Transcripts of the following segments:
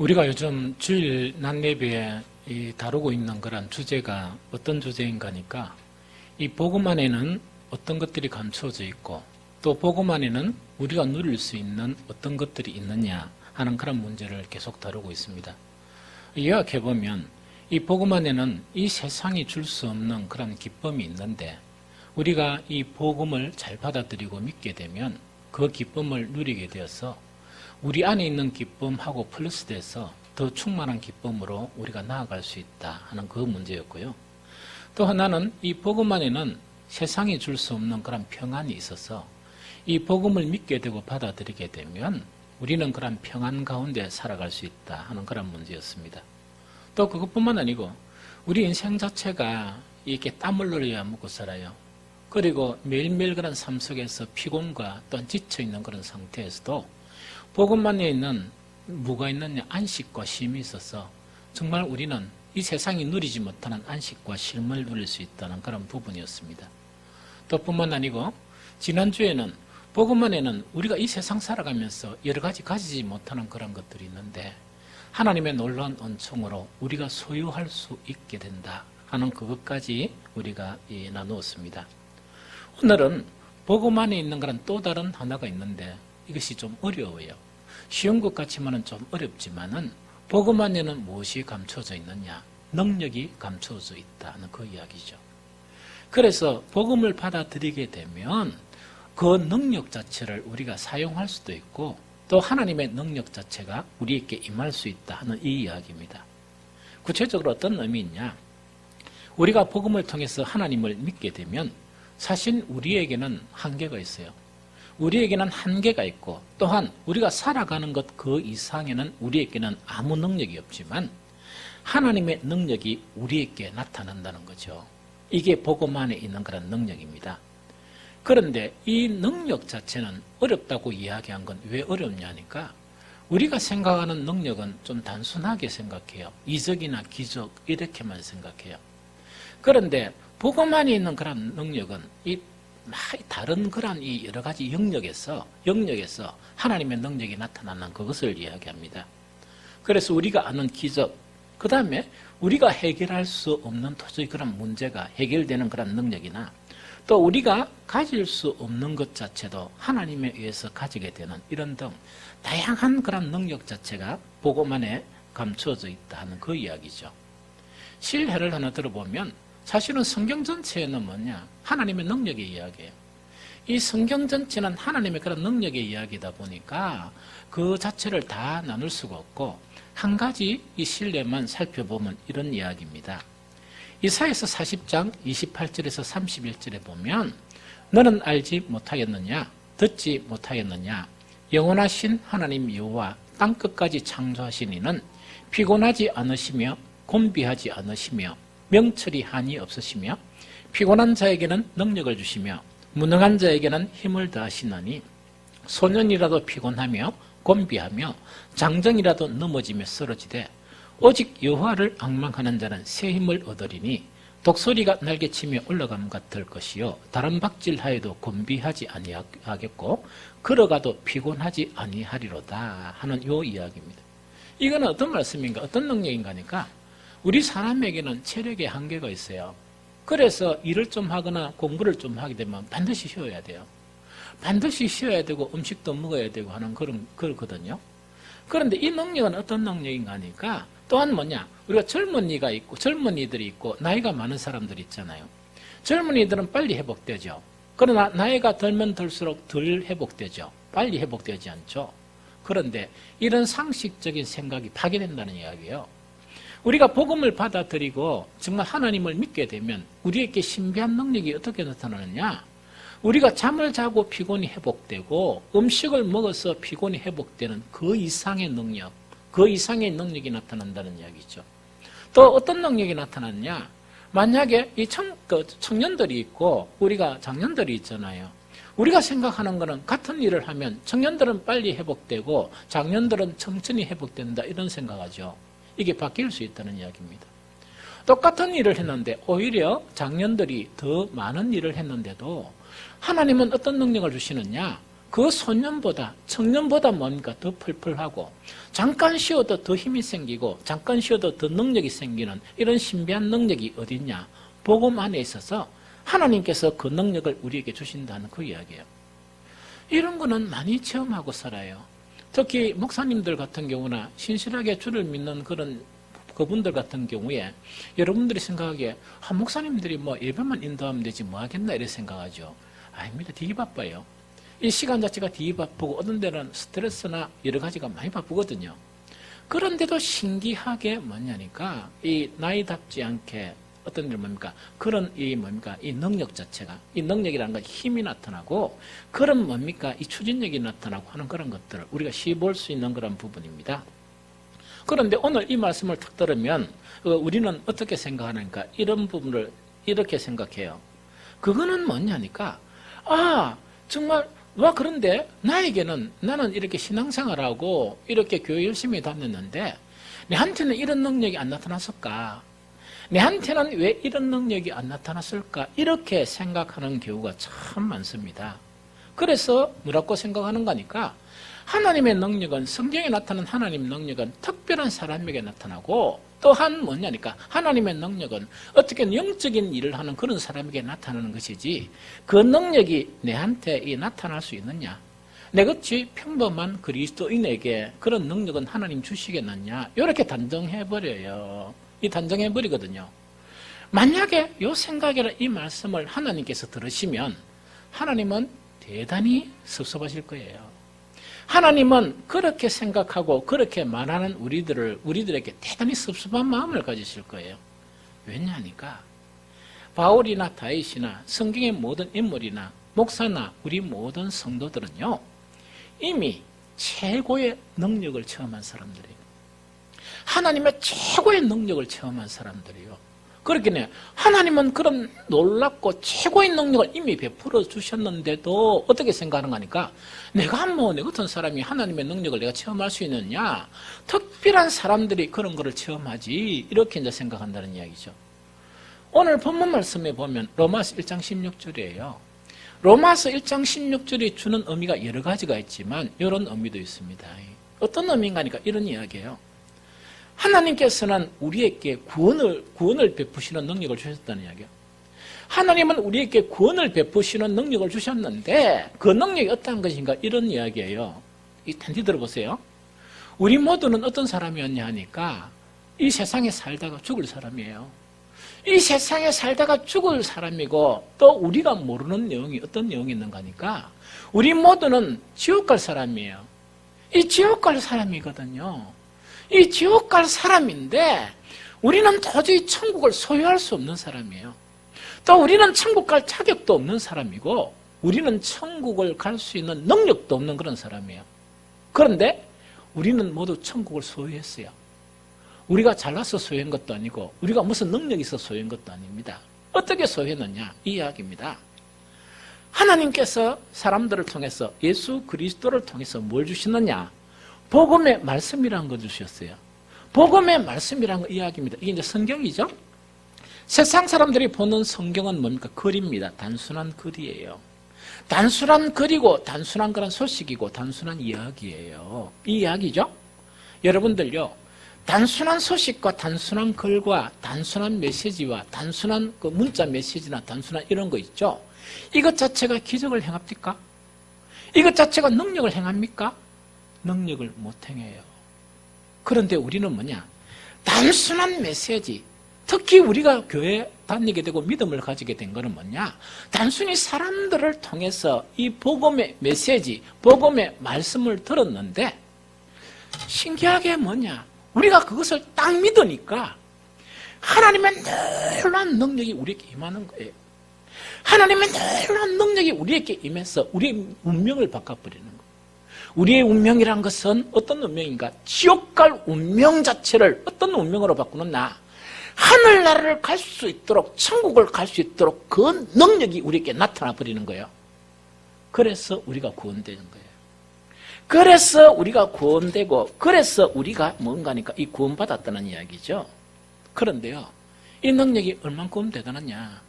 우리가 요즘 주일 낮 예배에 다루고 있는 그런 주제가 어떤 주제인가 하니까 이 복음 안에는 어떤 것들이 감춰져 있고 또 복음 안에는 우리가 누릴 수 있는 어떤 것들이 있느냐 하는 그런 문제를 계속 다루고 있습니다. 요약해보면 이 복음 안에는 이 세상이 줄 수 없는 그런 기쁨이 있는데 우리가 이 복음을 잘 받아들이고 믿게 되면 그 기쁨을 누리게 되어서 우리 안에 있는 기쁨하고 플러스돼서 더 충만한 기쁨으로 우리가 나아갈 수 있다 하는 그 문제였고요. 또 하나는 이 복음 안에는 세상이 줄 수 없는 그런 평안이 있어서 이 복음을 믿게 되고 받아들이게 되면 우리는 그런 평안 가운데 살아갈 수 있다 하는 그런 문제였습니다. 또 그것뿐만 아니고 우리 인생 자체가 이렇게 땀을 흘려야 먹고 살아요. 그리고 매일매일 그런 삶 속에서 피곤과 또한 지쳐있는 그런 상태에서도 복음 안에 있는 뭐가 있느냐? 안식과 쉼이 있어서 정말 우리는 이 세상이 누리지 못하는 안식과 쉼을 누릴 수 있다는 그런 부분이었습니다. 또 뿐만 아니고 지난주에는 복음 안에는 우리가 이 세상 살아가면서 여러 가지 가지지 못하는 그런 것들이 있는데 하나님의 놀라운 은총으로 우리가 소유할 수 있게 된다 하는 그것까지 우리가 나누었습니다. 오늘은 복음 안에 있는 그런 또 다른 하나가 있는데 이것이 좀 어려워요. 쉬운 것 같지만은 좀 어렵지만은 복음 안에는 무엇이 감춰져 있느냐? 능력이 감춰져 있다는 그 이야기죠. 그래서 복음을 받아들이게 되면 그 능력 자체를 우리가 사용할 수도 있고 또 하나님의 능력 자체가 우리에게 임할 수 있다 하는 이 이야기입니다. 구체적으로 어떤 의미있냐? 우리가 복음을 통해서 하나님을 믿게 되면 사실 우리에게는 한계가 있어요. 우리에게는 한계가 있고 또한 우리가 살아가는 것 그 이상에는 우리에게는 아무 능력이 없지만 하나님의 능력이 우리에게 나타난다는 거죠. 이게 복음 안에 있는 그런 능력입니다. 그런데 이 능력 자체는 어렵다고 이야기한 건 왜 어렵냐 하니까 우리가 생각하는 능력은 좀 단순하게 생각해요. 이적이나 기적 이렇게만 생각해요. 그런데 복음 안에 있는 그런 능력은 이 다른 그런 이 여러 가지 영역에서 하나님의 능력이 나타나는 그것을 이야기합니다. 그래서 우리가 아는 기적, 그 다음에 우리가 해결할 수 없는 도저히 그런 문제가 해결되는 그런 능력이나 또 우리가 가질 수 없는 것 자체도 하나님에 의해서 가지게 되는 이런 등 다양한 그런 능력 자체가 복음 안에 감춰져 있다 하는 그 이야기죠. 실해를 하나 들어보면 사실은 성경 전체에는 뭐냐? 하나님의 능력의 이야기예요. 이 성경 전체는 하나님의 그런 능력의 이야기다 보니까 그 자체를 다 나눌 수가 없고 한 가지 이 실내만 살펴보면 이런 이야기입니다. 이사야서 40장 28절에서 31절에 보면 너는 알지 못하겠느냐? 듣지 못하겠느냐? 영원하신 하나님 여호와 땅끝까지 창조하신 이는 피곤하지 않으시며 곤비하지 않으시며 명철이 한이 없으시며 피곤한 자에게는 능력을 주시며 무능한 자에게는 힘을 더하시나니 소년이라도 피곤하며 곤비하며 장정이라도 넘어지며 쓰러지되 오직 여호와를 앙망하는 자는 새 힘을 얻으리니 독수리가 날개치며 올라감 같을 것이요 다른 박질하여도 곤비하지 아니하겠고 걸어가도 피곤하지 아니하리로다 하는 요 이야기입니다. 이건 어떤 말씀인가? 어떤 능력인가 하니까 우리 사람에게는 체력의 한계가 있어요. 그래서 일을 좀 하거나 공부를 좀 하게 되면 반드시 쉬어야 돼요. 반드시 쉬어야 되고 음식도 먹어야 되고 하는 그렇거든요. 그런데 이 능력은 어떤 능력인가 하니까 또한 뭐냐? 우리가 젊은이들이 있고 나이가 많은 사람들이 있잖아요. 젊은이들은 빨리 회복되죠. 그러나 나이가 들면 들수록 덜 회복되죠. 빨리 회복되지 않죠. 그런데 이런 상식적인 생각이 파괴된다는 이야기예요. 우리가 복음을 받아들이고 정말 하나님을 믿게 되면 우리에게 신비한 능력이 어떻게 나타나느냐? 우리가 잠을 자고 피곤이 회복되고 음식을 먹어서 피곤이 회복되는 그 이상의 능력, 그 이상의 능력이 나타난다는 이야기죠. 또 어떤 능력이 나타났냐? 만약에 이 청년들이 있고 우리가 장년들이 있잖아요. 우리가 생각하는 거는 같은 일을 하면 청년들은 빨리 회복되고 장년들은 천천히 회복된다 이런 생각하죠. 이게 바뀔 수 있다는 이야기입니다. 똑같은 일을 했는데 오히려 장년들이 더 많은 일을 했는데도 하나님은 어떤 능력을 주시느냐? 그 소년보다, 청년보다 뭡니까? 더 펄펄하고, 잠깐 쉬어도 더 힘이 생기고, 잠깐 쉬어도 더 능력이 생기는 이런 신비한 능력이 어딨냐? 복음 안에 있어서 하나님께서 그 능력을 우리에게 주신다는 그 이야기예요. 이런 거는 많이 체험하고 살아요. 특히 목사님들 같은 경우나 신실하게 주를 믿는 그분들 같은 경우에 여러분들이 생각하기에 목사님들이 뭐 예배만 인도하면 되지 뭐 하겠나 이렇게 생각하죠. 아닙니다. 되게 바빠요. 이 시간 자체가 되게 바쁘고 어떤 데는 스트레스나 여러 가지가 많이 바쁘거든요. 그런데도 신기하게 뭐냐니까 이 나이답지 않게 어떤 일 뭡니까? 그런 이 능력 자체가, 이 능력이라는 건 힘이 나타나고 그런 이 추진력이 나타나고 하는 그런 것들을 우리가 시볼 수 있는 그런 부분입니다. 그런데 오늘 이 말씀을 딱 들으면 우리는 어떻게 생각하는가? 이런 부분을 이렇게 생각해요. 그거는 뭐냐니까 정말 그런데 나는 이렇게 신앙생활하고 이렇게 교회 열심히 다녔는데 내한테는 이런 능력이 안 나타났을까? 내한테는 왜 이런 능력이 안 나타났을까? 이렇게 생각하는 경우가 참 많습니다. 그래서 뭐라고 생각하는 거니까 하나님의 능력은, 성경에 나타난 하나님의 능력은 특별한 사람에게 나타나고 또한 뭐냐니까 하나님의 능력은 어떻게 영적인 일을 하는 그런 사람에게 나타나는 것이지 그 능력이 내한테 나타날 수 있느냐? 내같이 평범한 그리스도인에게 그런 능력은 하나님 주시겠느냐? 이렇게 단정해버려요. 단정해버리거든요. 만약에 이 생각이나 이 말씀을 하나님께서 들으시면 하나님은 대단히 섭섭하실 거예요. 하나님은 그렇게 생각하고 그렇게 말하는 우리들에게 대단히 섭섭한 마음을 가지실 거예요. 왜냐하니까 바울이나 다윗이나 성경의 모든 인물이나 목사나 우리 모든 성도들은요 이미 최고의 능력을 체험한 사람들이에요. 하나님의 최고의 능력을 체험한 사람들이에요. 그렇긴 하나님은 그런 놀랍고 최고의 능력을 이미 베풀어 주셨는데도 어떻게 생각하는 거니까 내가 내 같은 사람이 하나님의 능력을 내가 체험할 수 있느냐? 특별한 사람들이 그런 거를 체험하지 이렇게 이제 생각한다는 이야기죠. 오늘 본문 말씀에 보면 로마서 1장 16절이에요. 로마서 1장 16절이 주는 의미가 여러 가지가 있지만 이런 의미도 있습니다. 어떤 의미인가니까 이런 이야기예요. 하나님께서는 우리에게 구원을 베푸시는 능력을 주셨다는 이야기예요. 하나님은 우리에게 구원을 베푸시는 능력을 주셨는데 그 능력이 어떤 것인가 이런 이야기예요. 단지 들어보세요. 우리 모두는 어떤 사람이었냐 하니까 이 세상에 살다가 죽을 사람이에요. 이 세상에 살다가 죽을 사람이고 또 우리가 모르는 내용이 어떤 내용이 있는가 하니까 우리 모두는 지옥 갈 사람이에요. 이 지옥 갈 사람이거든요. 이 지옥 갈 사람인데 우리는 도저히 천국을 소유할 수 없는 사람이에요. 또 우리는 천국 갈 자격도 없는 사람이고 우리는 천국을 갈 수 있는 능력도 없는 그런 사람이에요. 그런데 우리는 모두 천국을 소유했어요. 우리가 잘나서 소유한 것도 아니고 우리가 무슨 능력이 있어 소유한 것도 아닙니다. 어떻게 소유했느냐 이 이야기입니다. 하나님께서 사람들을 통해서 예수 그리스도를 통해서 뭘 주시느냐? 복음의 말씀이라는 거 주셨어요. 복음의 말씀이라는 거 이야기입니다. 이게 이제 성경이죠. 세상 사람들이 보는 성경은 뭡니까? 글입니다. 단순한 글이에요. 단순한 글이고 단순한 그런 소식이고 단순한 이야기예요. 이 이야기죠. 여러분들요. 단순한 소식과 단순한 글과 단순한 메시지와 단순한 그 문자 메시지나 단순한 이런 거 있죠. 이것 자체가 기적을 행합니까? 이것 자체가 능력을 행합니까? 능력을 못 행해요. 그런데 우리는 뭐냐? 단순한 메시지, 특히 우리가 교회 다니게 되고 믿음을 가지게 된 것은 뭐냐? 단순히 사람들을 통해서 이 복음의 메시지, 복음의 말씀을 들었는데 신기하게 뭐냐? 우리가 그것을 딱 믿으니까 하나님의 놀라운 능력이 우리에게 임하는 거예요. 하나님의 놀라운 능력이 우리에게 임해서 우리의 운명을 바꿔버리는 거예요. 우리의 운명이란 것은 어떤 운명인가? 지옥 갈 운명 자체를 어떤 운명으로 바꾸느냐? 하늘나라를 갈 수 있도록, 천국을 갈 수 있도록 그 능력이 우리에게 나타나 버리는 거예요. 그래서 우리가 구원되는 거예요. 그래서 우리가 구원되고, 그래서 우리가 뭔가니까 이 구원받았다는 이야기죠. 그런데요, 이 능력이 얼만큼 대단하냐?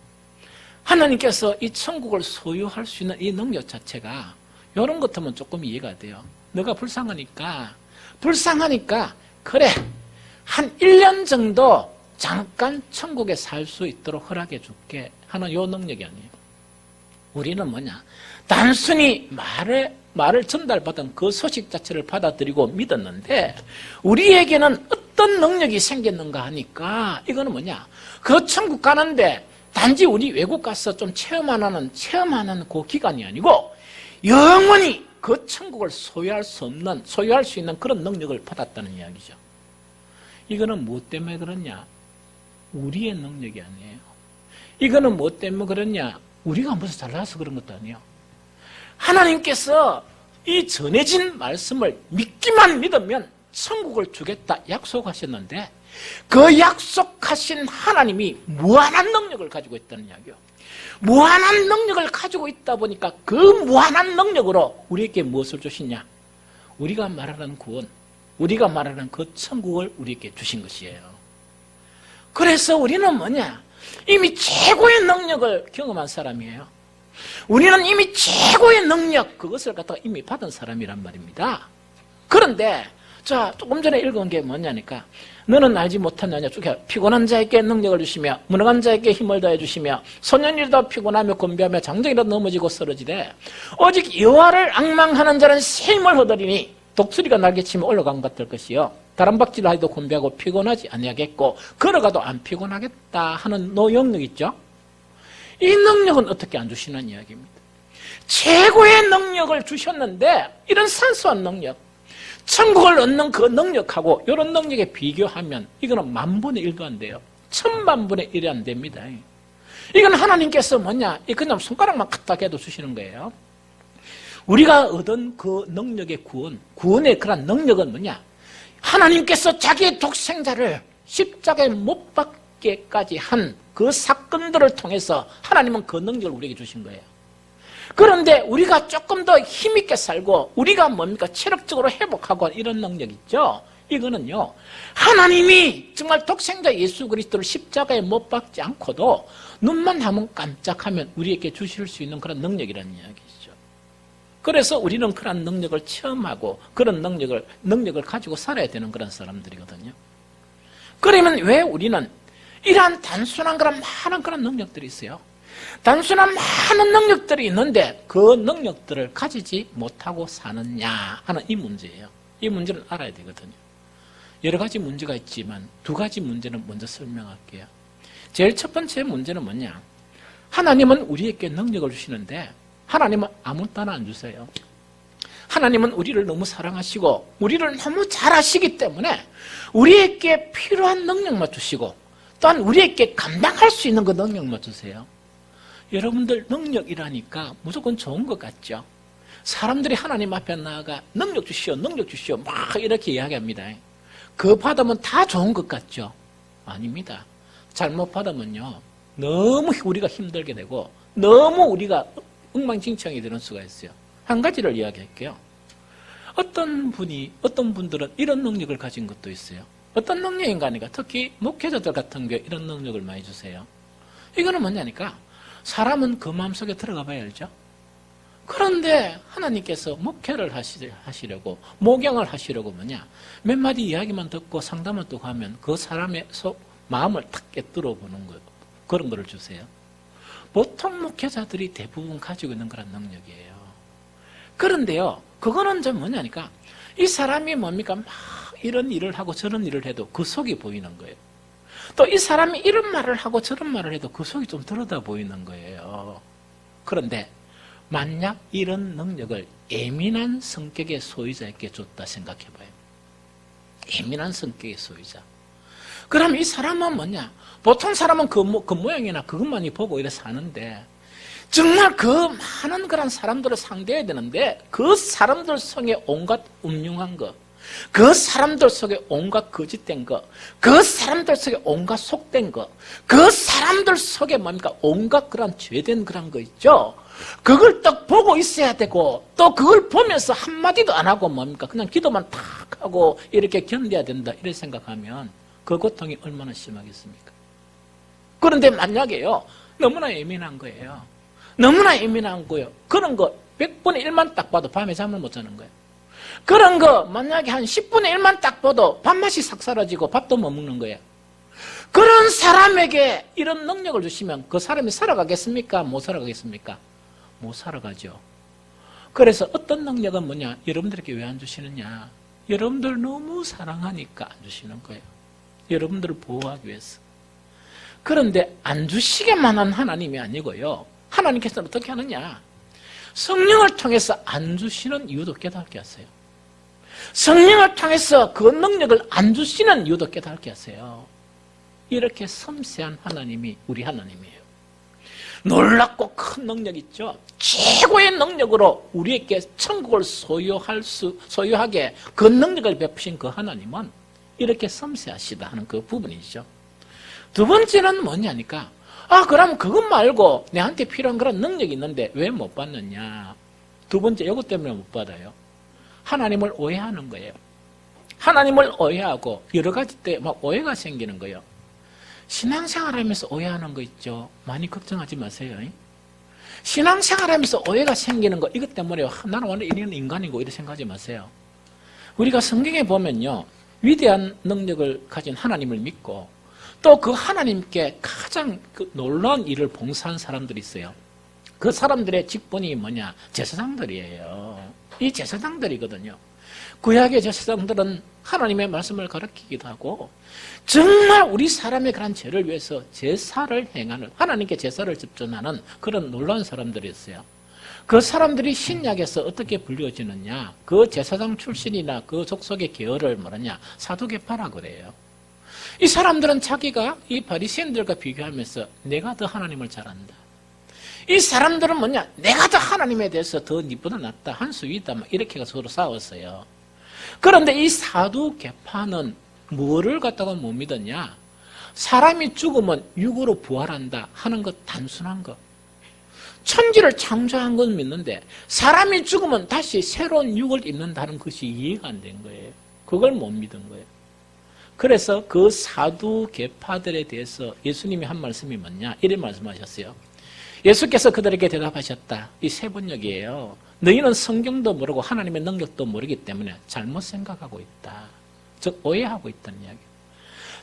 하나님께서 이 천국을 소유할 수 있는 이 능력 자체가 이런 것 같으면 조금 이해가 돼요. 너가 불쌍하니까 그래 한 1년 정도 잠깐 천국에 살 수 있도록 허락해 줄게 하는 요 능력이 아니에요. 우리는 뭐냐, 단순히 말을 전달받은 그 소식 자체를 받아들이고 믿었는데 우리에게는 어떤 능력이 생겼는가 하니까 이거는 뭐냐, 그 천국 가는데 단지 우리 외국 가서 좀 체험하는 그 기간이 아니고 영원히 그 천국을 소유할 수 있는 그런 능력을 받았다는 이야기죠. 이거는 무엇 때문에 그러냐? 우리의 능력이 아니에요. 이거는 무엇 때문에 그러냐? 우리가 무슨 잘나서 그런 것도 아니에요. 하나님께서 이 전해진 말씀을 믿기만 믿으면 천국을 주겠다 약속하셨는데 그 약속하신 하나님이 무한한 능력을 가지고 있다는 이야기요. 무한한 능력을 가지고 있다 보니까 그 무한한 능력으로 우리에게 무엇을 주시냐? 우리가 말하는 구원, 우리가 말하는 그 천국을 우리에게 주신 것이에요. 그래서 우리는 뭐냐? 이미 최고의 능력을 경험한 사람이에요. 우리는 이미 최고의 능력, 그것을 갖다가 이미 받은 사람이란 말입니다. 그런데 자, 조금 전에 읽은 게 뭐냐니까 너는 알지 못하느냐, 피곤한 자에게 능력을 주시며 무능한 자에게 힘을 더해 주시며 소년이라도 피곤하며 곤비하며 장정이라도 넘어지고 쓰러지되 오직 여호와를 앙망하는 자는 새 힘을 얻으리니 독수리가 날개치며 올라간 것 같을 것이요 다람박질을 하여도 곤비하고 피곤하지 아니하겠고 걸어가도 안 피곤하겠다 하는 노영력 있죠. 이 능력은 어떻게 안 주시는 이야기입니다. 최고의 능력을 주셨는데 이런 산소한 능력, 천국을 얻는 그 능력하고 이런 능력에 비교하면 이거는 만분의 1도 안 돼요. 천만분의 1이 안 됩니다. 이건 하나님께서 뭐냐, 그냥 손가락만 갖다 해도 주시는 거예요. 우리가 얻은 그 능력의 구원의 그런 능력은 뭐냐, 하나님께서 자기의 독생자를 십자가에 못 박게까지 한 그 사건들을 통해서 하나님은 그 능력을 우리에게 주신 거예요. 그런데 우리가 조금 더 힘있게 살고 우리가 뭡니까, 체력적으로 회복하고 이런 능력 있죠. 이거는요, 하나님이 정말 독생자 예수 그리스도를 십자가에 못 박지 않고도 눈만 하면 깜짝하면 우리에게 주실 수 있는 그런 능력이라는 이야기죠. 그래서 우리는 그런 능력을 체험하고 그런 능력을 가지고 살아야 되는 그런 사람들이거든요. 그러면 왜 우리는 이러한 단순한 그런 많은 그런 능력들이 있어요. 단순한 많은 능력들이 있는데 그 능력들을 가지지 못하고 사느냐 하는 이 문제예요. 이 문제를 알아야 되거든요. 여러 가지 문제가 있지만 두 가지 문제는 먼저 설명할게요. 제일 첫 번째 문제는 뭐냐, 하나님은 우리에게 능력을 주시는데 하나님은 아무 따나 안 주세요. 하나님은 우리를 너무 사랑하시고 우리를 너무 잘 아시기 때문에 우리에게 필요한 능력만 주시고 또한 우리에게 감당할 수 있는 그 능력만 주세요. 여러분들 능력이라니까 무조건 좋은 것 같죠? 사람들이 하나님 앞에 나아가 능력 주시오 막 이렇게 이야기합니다. 그거 받으면 다 좋은 것 같죠? 아닙니다. 잘못 받으면요, 너무 우리가 힘들게 되고 너무 우리가 엉망진창이 되는 수가 있어요. 한 가지를 이야기할게요. 어떤 분들은 이런 능력을 가진 것도 있어요. 어떤 능력인가 하니까 특히 목회자들 같은 경우에 이런 능력을 많이 주세요. 이거는 뭐냐니까 사람은 그 마음속에 들어가 봐야 알죠. 그런데 하나님께서 목회를 하시려고 목양을 하시려고 뭐냐, 몇 마디 이야기만 듣고 상담을 듣고 하면 그 사람의 마음을 탁 깨뜨려 보는 거, 그런 거를 주세요. 보통 목회자들이 대부분 가지고 있는 그런 능력이에요. 그런데요, 그거는 좀 뭐냐니까 이 사람이 뭡니까, 막 이런 일을 하고 저런 일을 해도 그 속이 보이는 거예요. 또 이 사람이 이런 말을 하고 저런 말을 해도 그 속이 좀 들여다 보이는 거예요. 그런데 만약 이런 능력을 예민한 성격의 소유자에게 줬다 생각해봐요. 예민한 성격의 소유자. 그럼 이 사람은 뭐냐, 보통 사람은 그 모양이나 그것만이 보고 이래 사는데 정말 그 많은 그런 사람들을 상대해야 되는데 그 사람들 속에 온갖 음흉한 것, 그 사람들 속에 온갖 거짓된 것, 그 사람들 속에 온갖 속된 것, 그 사람들 속에 뭡니까, 온갖 그런 죄된 그런 거 있죠. 그걸 딱 보고 있어야 되고 또 그걸 보면서 한마디도 안 하고 뭡니까, 그냥 기도만 탁 하고 이렇게 견뎌야 된다, 이렇게 생각하면 그 고통이 얼마나 심하겠습니까? 그런데 만약에요, 너무나 예민한 거예요. 너무나 예민한 거예요. 그런 거 100분의 1만 딱 봐도 밤에 잠을 못 자는 거예요. 그런 거 만약에 한 10분의 1만 딱 봐도 밥맛이 싹 사라지고 밥도 못 먹는 거예요. 그런 사람에게 이런 능력을 주시면 그 사람이 살아가겠습니까? 못 살아가겠습니까? 못 살아가죠. 그래서 어떤 능력은 뭐냐? 여러분들에게 왜 안 주시느냐? 여러분들 너무 사랑하니까 안 주시는 거예요. 여러분들을 보호하기 위해서. 그런데 안 주시게만 한 하나님이 아니고요. 하나님께서는 어떻게 하느냐? 성령을 통해서 안 주시는 이유도 깨닫게 하세요. 성령을 통해서 그 능력을 안 주시는 이유도 깨닫게 하세요. 이렇게 섬세한 하나님이 우리 하나님이에요. 놀랍고 큰 능력 있죠. 최고의 능력으로 우리에게 천국을 소유하게 그 능력을 베푸신 그 하나님은 이렇게 섬세하시다 하는 그 부분이죠. 두 번째는 뭐냐니까, 그럼 그것 말고 내한테 필요한 그런 능력이 있는데 왜 못 받느냐. 두 번째, 이것 때문에 못 받아요. 하나님을 오해하는 거예요. 하나님을 오해하고 여러 가지 때 막 오해가 생기는 거예요. 신앙생활하면서 오해하는 거 있죠. 많이 걱정하지 마세요. 신앙생활하면서 오해가 생기는 거 이것 때문에 나는 원래 이런 인간이고 이렇게 생각하지 마세요. 우리가 성경에 보면요, 위대한 능력을 가진 하나님을 믿고 또 그 하나님께 가장 놀라운 일을 봉사한 사람들이 있어요. 그 사람들의 직분이 뭐냐? 제사장들이에요. 이 제사장들이거든요. 구약의 제사장들은 하나님의 말씀을 가르치기도 하고 정말 우리 사람의 그런 죄를 위해서 제사를 행하는, 하나님께 제사를 집전하는 그런 놀라운 사람들이었어요. 그 사람들이 신약에서 어떻게 불려지느냐? 그 제사장 출신이나 그 족속의 계열을 뭐냐? 사두개파라고 그래요. 이 사람들은 자기가 이 바리새인들과 비교하면서 내가 더 하나님을 잘 안다. 이 사람들은 뭐냐? 내가 더 하나님에 대해서 더 니보다 낫다. 한 수 위다. 이렇게 서로 싸웠어요. 그런데 이 사두개파는 뭐를 갖다가 못 믿었냐? 사람이 죽으면 육으로 부활한다 하는 것, 단순한 것. 천지를 창조한 건 믿는데 사람이 죽으면 다시 새로운 육을 입는다는 것이 이해가 안 된 거예요. 그걸 못 믿은 거예요. 그래서 그 사두개파들에 대해서 예수님이 한 말씀이 뭐냐? 이런 말씀하셨어요. 예수께서 그들에게 대답하셨다. 이 세 번역이에요. 너희는 성경도 모르고 하나님의 능력도 모르기 때문에 잘못 생각하고 있다. 즉 오해하고 있다는 이야기예요.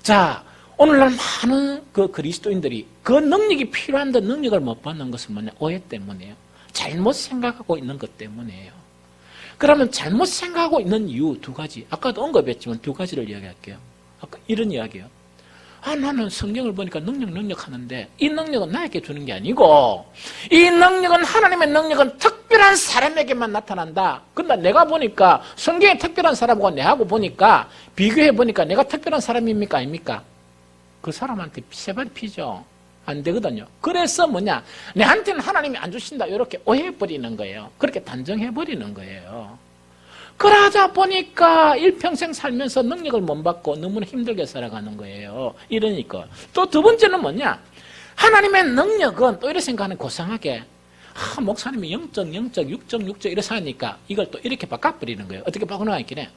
자, 오늘날 많은 그 그리스도인들이 그 능력이 필요한데 능력을 못 받는 것은 뭐냐? 오해 때문이에요. 잘못 생각하고 있는 것 때문이에요. 그러면 잘못 생각하고 있는 이유 두 가지. 아까도 언급했지만 두 가지를 이야기할게요. 아까 이런 이야기예요. 나는 성경을 보니까 능력 하는데 이 능력은 나에게 주는 게 아니고 이 능력은, 하나님의 능력은 특별한 사람에게만 나타난다. 근데 내가 보니까 성경에 특별한 사람하고 내하고 보니까 비교해 보니까 내가 특별한 사람입니까? 아닙니까? 그 사람한테 세발 피죠. 안 되거든요. 그래서 뭐냐? 내한테는 하나님이 안 주신다. 이렇게 오해해버리는 거예요. 그렇게 단정해버리는 거예요. 그러다 보니까 일평생 살면서 능력을 못 받고 너무나 힘들게 살아가는 거예요. 이러니까. 또 두 번째는 뭐냐? 하나님의 능력은 또 이렇게 생각하는, 고상하게 목사님이 0.6.6 이렇게 사니까 이걸 또 이렇게 바꿔버리는 거예요. 어떻게 바꾸나 했길래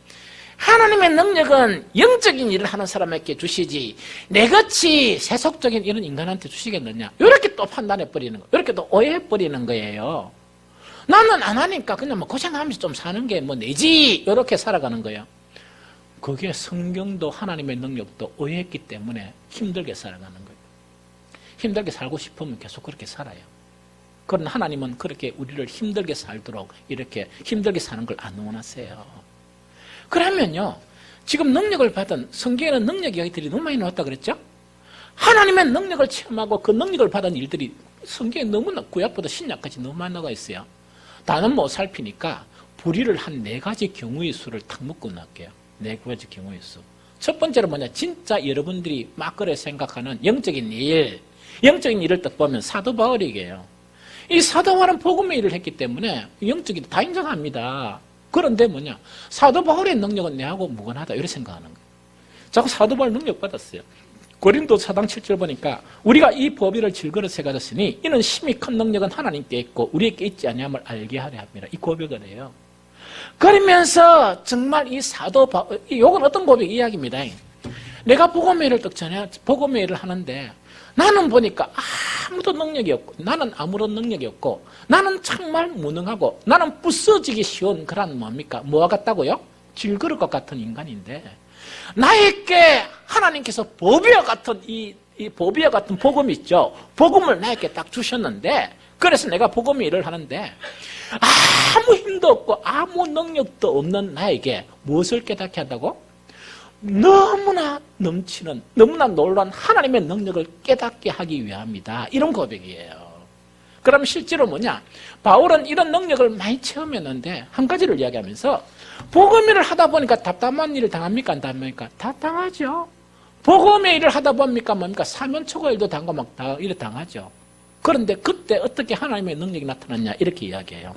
하나님의 능력은 영적인 일을 하는 사람에게 주시지 내같이 세속적인 이런 인간한테 주시겠느냐? 이렇게 또 판단해버리는 거예요. 이렇게 또 오해해버리는 거예요. 나는 안 하니까 그냥 고생하면서 좀 사는 게 내지, 이렇게 살아가는 거예요. 그게 성경도 하나님의 능력도 오해했기 때문에 힘들게 살아가는 거예요. 힘들게 살고 싶으면 계속 그렇게 살아요. 그러나 하나님은 그렇게 우리를 힘들게 살도록 이렇게 힘들게 사는 걸 안 원하세요. 그러면요, 지금 능력을 받은, 성경에는 능력 이야기들이 너무 많이 나왔다 그랬죠? 하나님의 능력을 체험하고 그 능력을 받은 일들이 성경에 너무나 구약보다 신약까지 너무 많이 나와 있어요. 다는 못 살피니까 불의를 한 4가지 경우의 수를 탁 묶어 놨게요. 4가지 경우의 수. 첫 번째로 뭐냐? 진짜 여러분들이 막 그래 생각하는 영적인 일, 영적인 일을 딱 보면 사도 바울이에요. 이 사도 바울은 복음의 일을 했기 때문에 영적인 다 인정합니다. 그런데 뭐냐? 사도 바울의 능력은 내하고 무관하다. 이렇게 생각하는 거예요. 자꾸 사도 바울 능력 받았어요. 고린도 4장 7절 보니까 우리가 이 법의를 질그릇에 가졌으니 이는 심히 큰 능력은 하나님께 있고 우리에게 있지 아니함을 알게 하려 합니다. 이 고백을 해요. 그러면서 정말 이 사도 바울, 이건 어떤 고백 이야기입니다. 내가 복음회를 복음회를 하는데 나는 보니까 아무도 능력이 없고 나는 아무런 능력이 없고 나는 정말 무능하고 나는 부서지기 쉬운 그런 뭡니까? 뭐와 같다고요? 질그릇과 같은 인간인데 나에게 하나님께서 보비와 같은 이 보비와 같은 복음 있죠. 복음을 나에게 딱 주셨는데 그래서 내가 복음의 일을 하는데 아무 힘도 없고 아무 능력도 없는 나에게 무엇을 깨닫게 한다고? 너무나 넘치는 너무나 놀라운 하나님의 능력을 깨닫게 하기 위함이다. 이런 고백이에요. 그럼 실제로 뭐냐? 바울은 이런 능력을 많이 체험했는데 한 가지를 이야기하면서 복음의 일을 하다 보니까 답답한 일을 당합니까? 안 당합니까? 다 당하죠. 복음의 일을 하다 보니까 뭡니까? 사면초가 일도 당하고 막 다 이래 당하죠. 그런데 그때 어떻게 하나님의 능력이 나타났냐? 이렇게 이야기해요.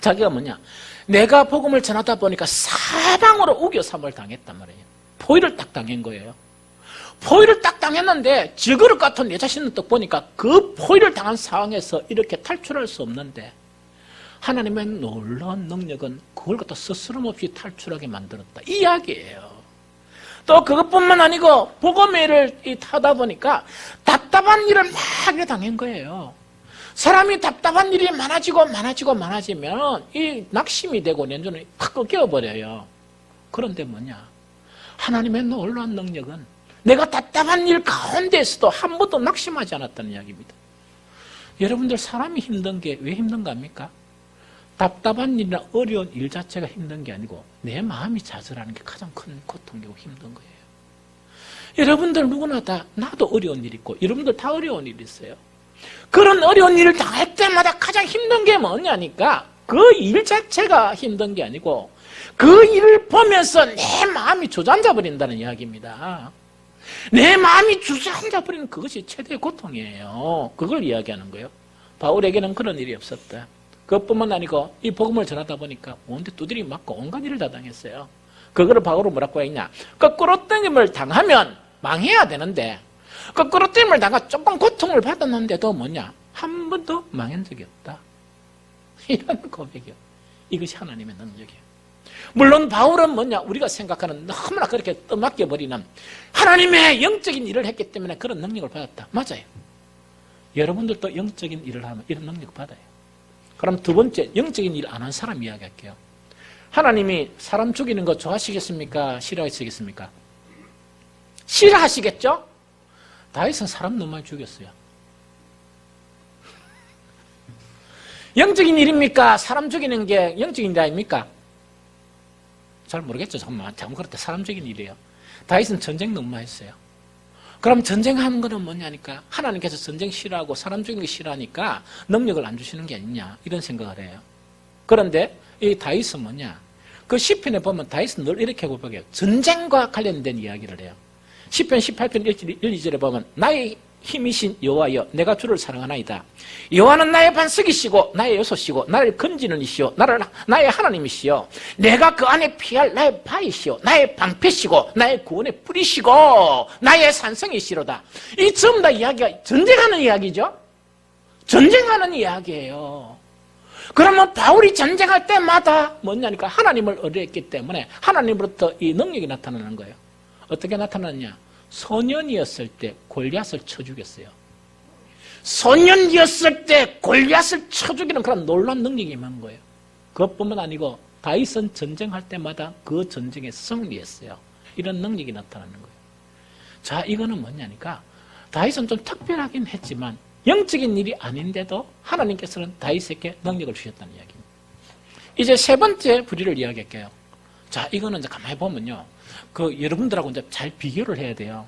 자기가 뭐냐? 내가 복음을 전하다 보니까 사방으로 우겨삼을 당했단 말이에요. 포위를 딱 당한 거예요. 포위를 딱 당했는데 질그릇 같은 내 자신을 딱 보니까 그 포위를 당한 상황에서 이렇게 탈출할 수 없는데 하나님의 놀라운 능력은 그걸 갖다 스스럼없이 탈출하게 만들었다. 이 이야기예요. 또 그것뿐만 아니고 복음의 일을 하다 보니까 답답한 일을 막 당한 거예요. 사람이 답답한 일이 많아지면 이 낙심이 되고 내전이 팍 꺾여버려요. 그런데 뭐냐? 하나님의 놀라운 능력은 내가 답답한 일 가운데에서도 한 번도 낙심하지 않았다는 이야기입니다. 여러분들 사람이 힘든 게 왜 힘든가 합니까? 답답한 일이나 어려운 일 자체가 힘든 게 아니고 내 마음이 좌절하는 게 가장 큰 고통이고 힘든 거예요. 여러분들 누구나 다 나도 어려운 일 있고 여러분들 다 어려운 일 있어요. 그런 어려운 일을 당할 때마다 가장 힘든 게 뭐냐니까 그 일 자체가 힘든 게 아니고 그 일을 보면서 내 마음이 주저앉아 버린다는 이야기입니다. 내 마음이 주저앉아 버리는 그것이 최대의 고통이에요. 그걸 이야기하는 거예요. 바울에게는 그런 일이 없었다. 그것뿐만 아니고 이 복음을 전하다 보니까 온데 두드리 맞고 온갖 일을 다 당했어요. 그거를 바울은 뭐라고 했냐? 거꾸로 땡김을 당하면 망해야 되는데 거꾸로 땡김을 당하 조금 고통을 받았는데도 뭐냐? 한 번도 망한 적이 없다. 이런 고백이요. 이것이 하나님의 능력이에요. 물론 바울은 뭐냐? 우리가 생각하는 너무나 그렇게 떠맡겨버리는 하나님의 영적인 일을 했기 때문에 그런 능력을 받았다. 맞아요. 여러분들도 영적인 일을 하면 이런 능력을 받아요. 그럼 두 번째, 영적인 일 안 한 사람 이야기할게요. 하나님이 사람 죽이는 거 좋아하시겠습니까? 싫어하시겠습니까? 싫어하시겠죠? 다윗은 사람 너무 많이 죽였어요. 영적인 일입니까? 사람 죽이는 게 영적인 일 아닙니까? 잘 모르겠죠. 잠깐만 그렇다. 사람 죽이는 일이에요. 다윗은 전쟁 너무 많이 했어요. 그럼 전쟁하는 거는 뭐냐니까 하나님께서 전쟁 싫어하고 사람 죽이는 거 싫어하니까 능력을 안 주시는 게 아니냐 이런 생각을 해요. 그런데 이 다윗은 뭐냐? 그 시편에 보면 다윗은 늘 이렇게 고백해요. 전쟁과 관련된 이야기를 해요. 시편 18편 1, 2절에 보면 나의 힘이신 여호와여 내가 주를 사랑하나이다. 여호와는 나의 반석이시고 나의 요소시고 나를 건지는 이시오 나의 하나님이시오 내가 그 안에 피할 나의 바위시오 나의 방패시고 나의 구원의 뿌리시고 나의 산성이시로다. 이 전부 다 이야기가 전쟁하는 이야기죠. 전쟁하는 이야기예요. 그러면 바울이 전쟁할 때마다 뭐냐니까 하나님을 의뢰했기 때문에 하나님으로부터 이 능력이 나타나는 거예요. 어떻게 나타났냐? 소년이었을 때 골리앗을 쳐 죽였어요. 소년이었을 때 골리앗을 쳐 죽이는 그런 놀라운 능력이 임한 거예요. 그것뿐만 아니고 다윗은 전쟁할 때마다 그 전쟁에 승리했어요. 이런 능력이 나타나는 거예요. 자, 이거는 뭐냐니까 다윗은 좀 특별하긴 했지만 영적인 일이 아닌데도 하나님께서는 다윗에게 능력을 주셨다는 이야기입니다. 이제 세 번째 부류를 이야기할게요. 자, 이거는 이제 가만히 보면요. 여러분들하고 이제 잘 비교를 해야 돼요.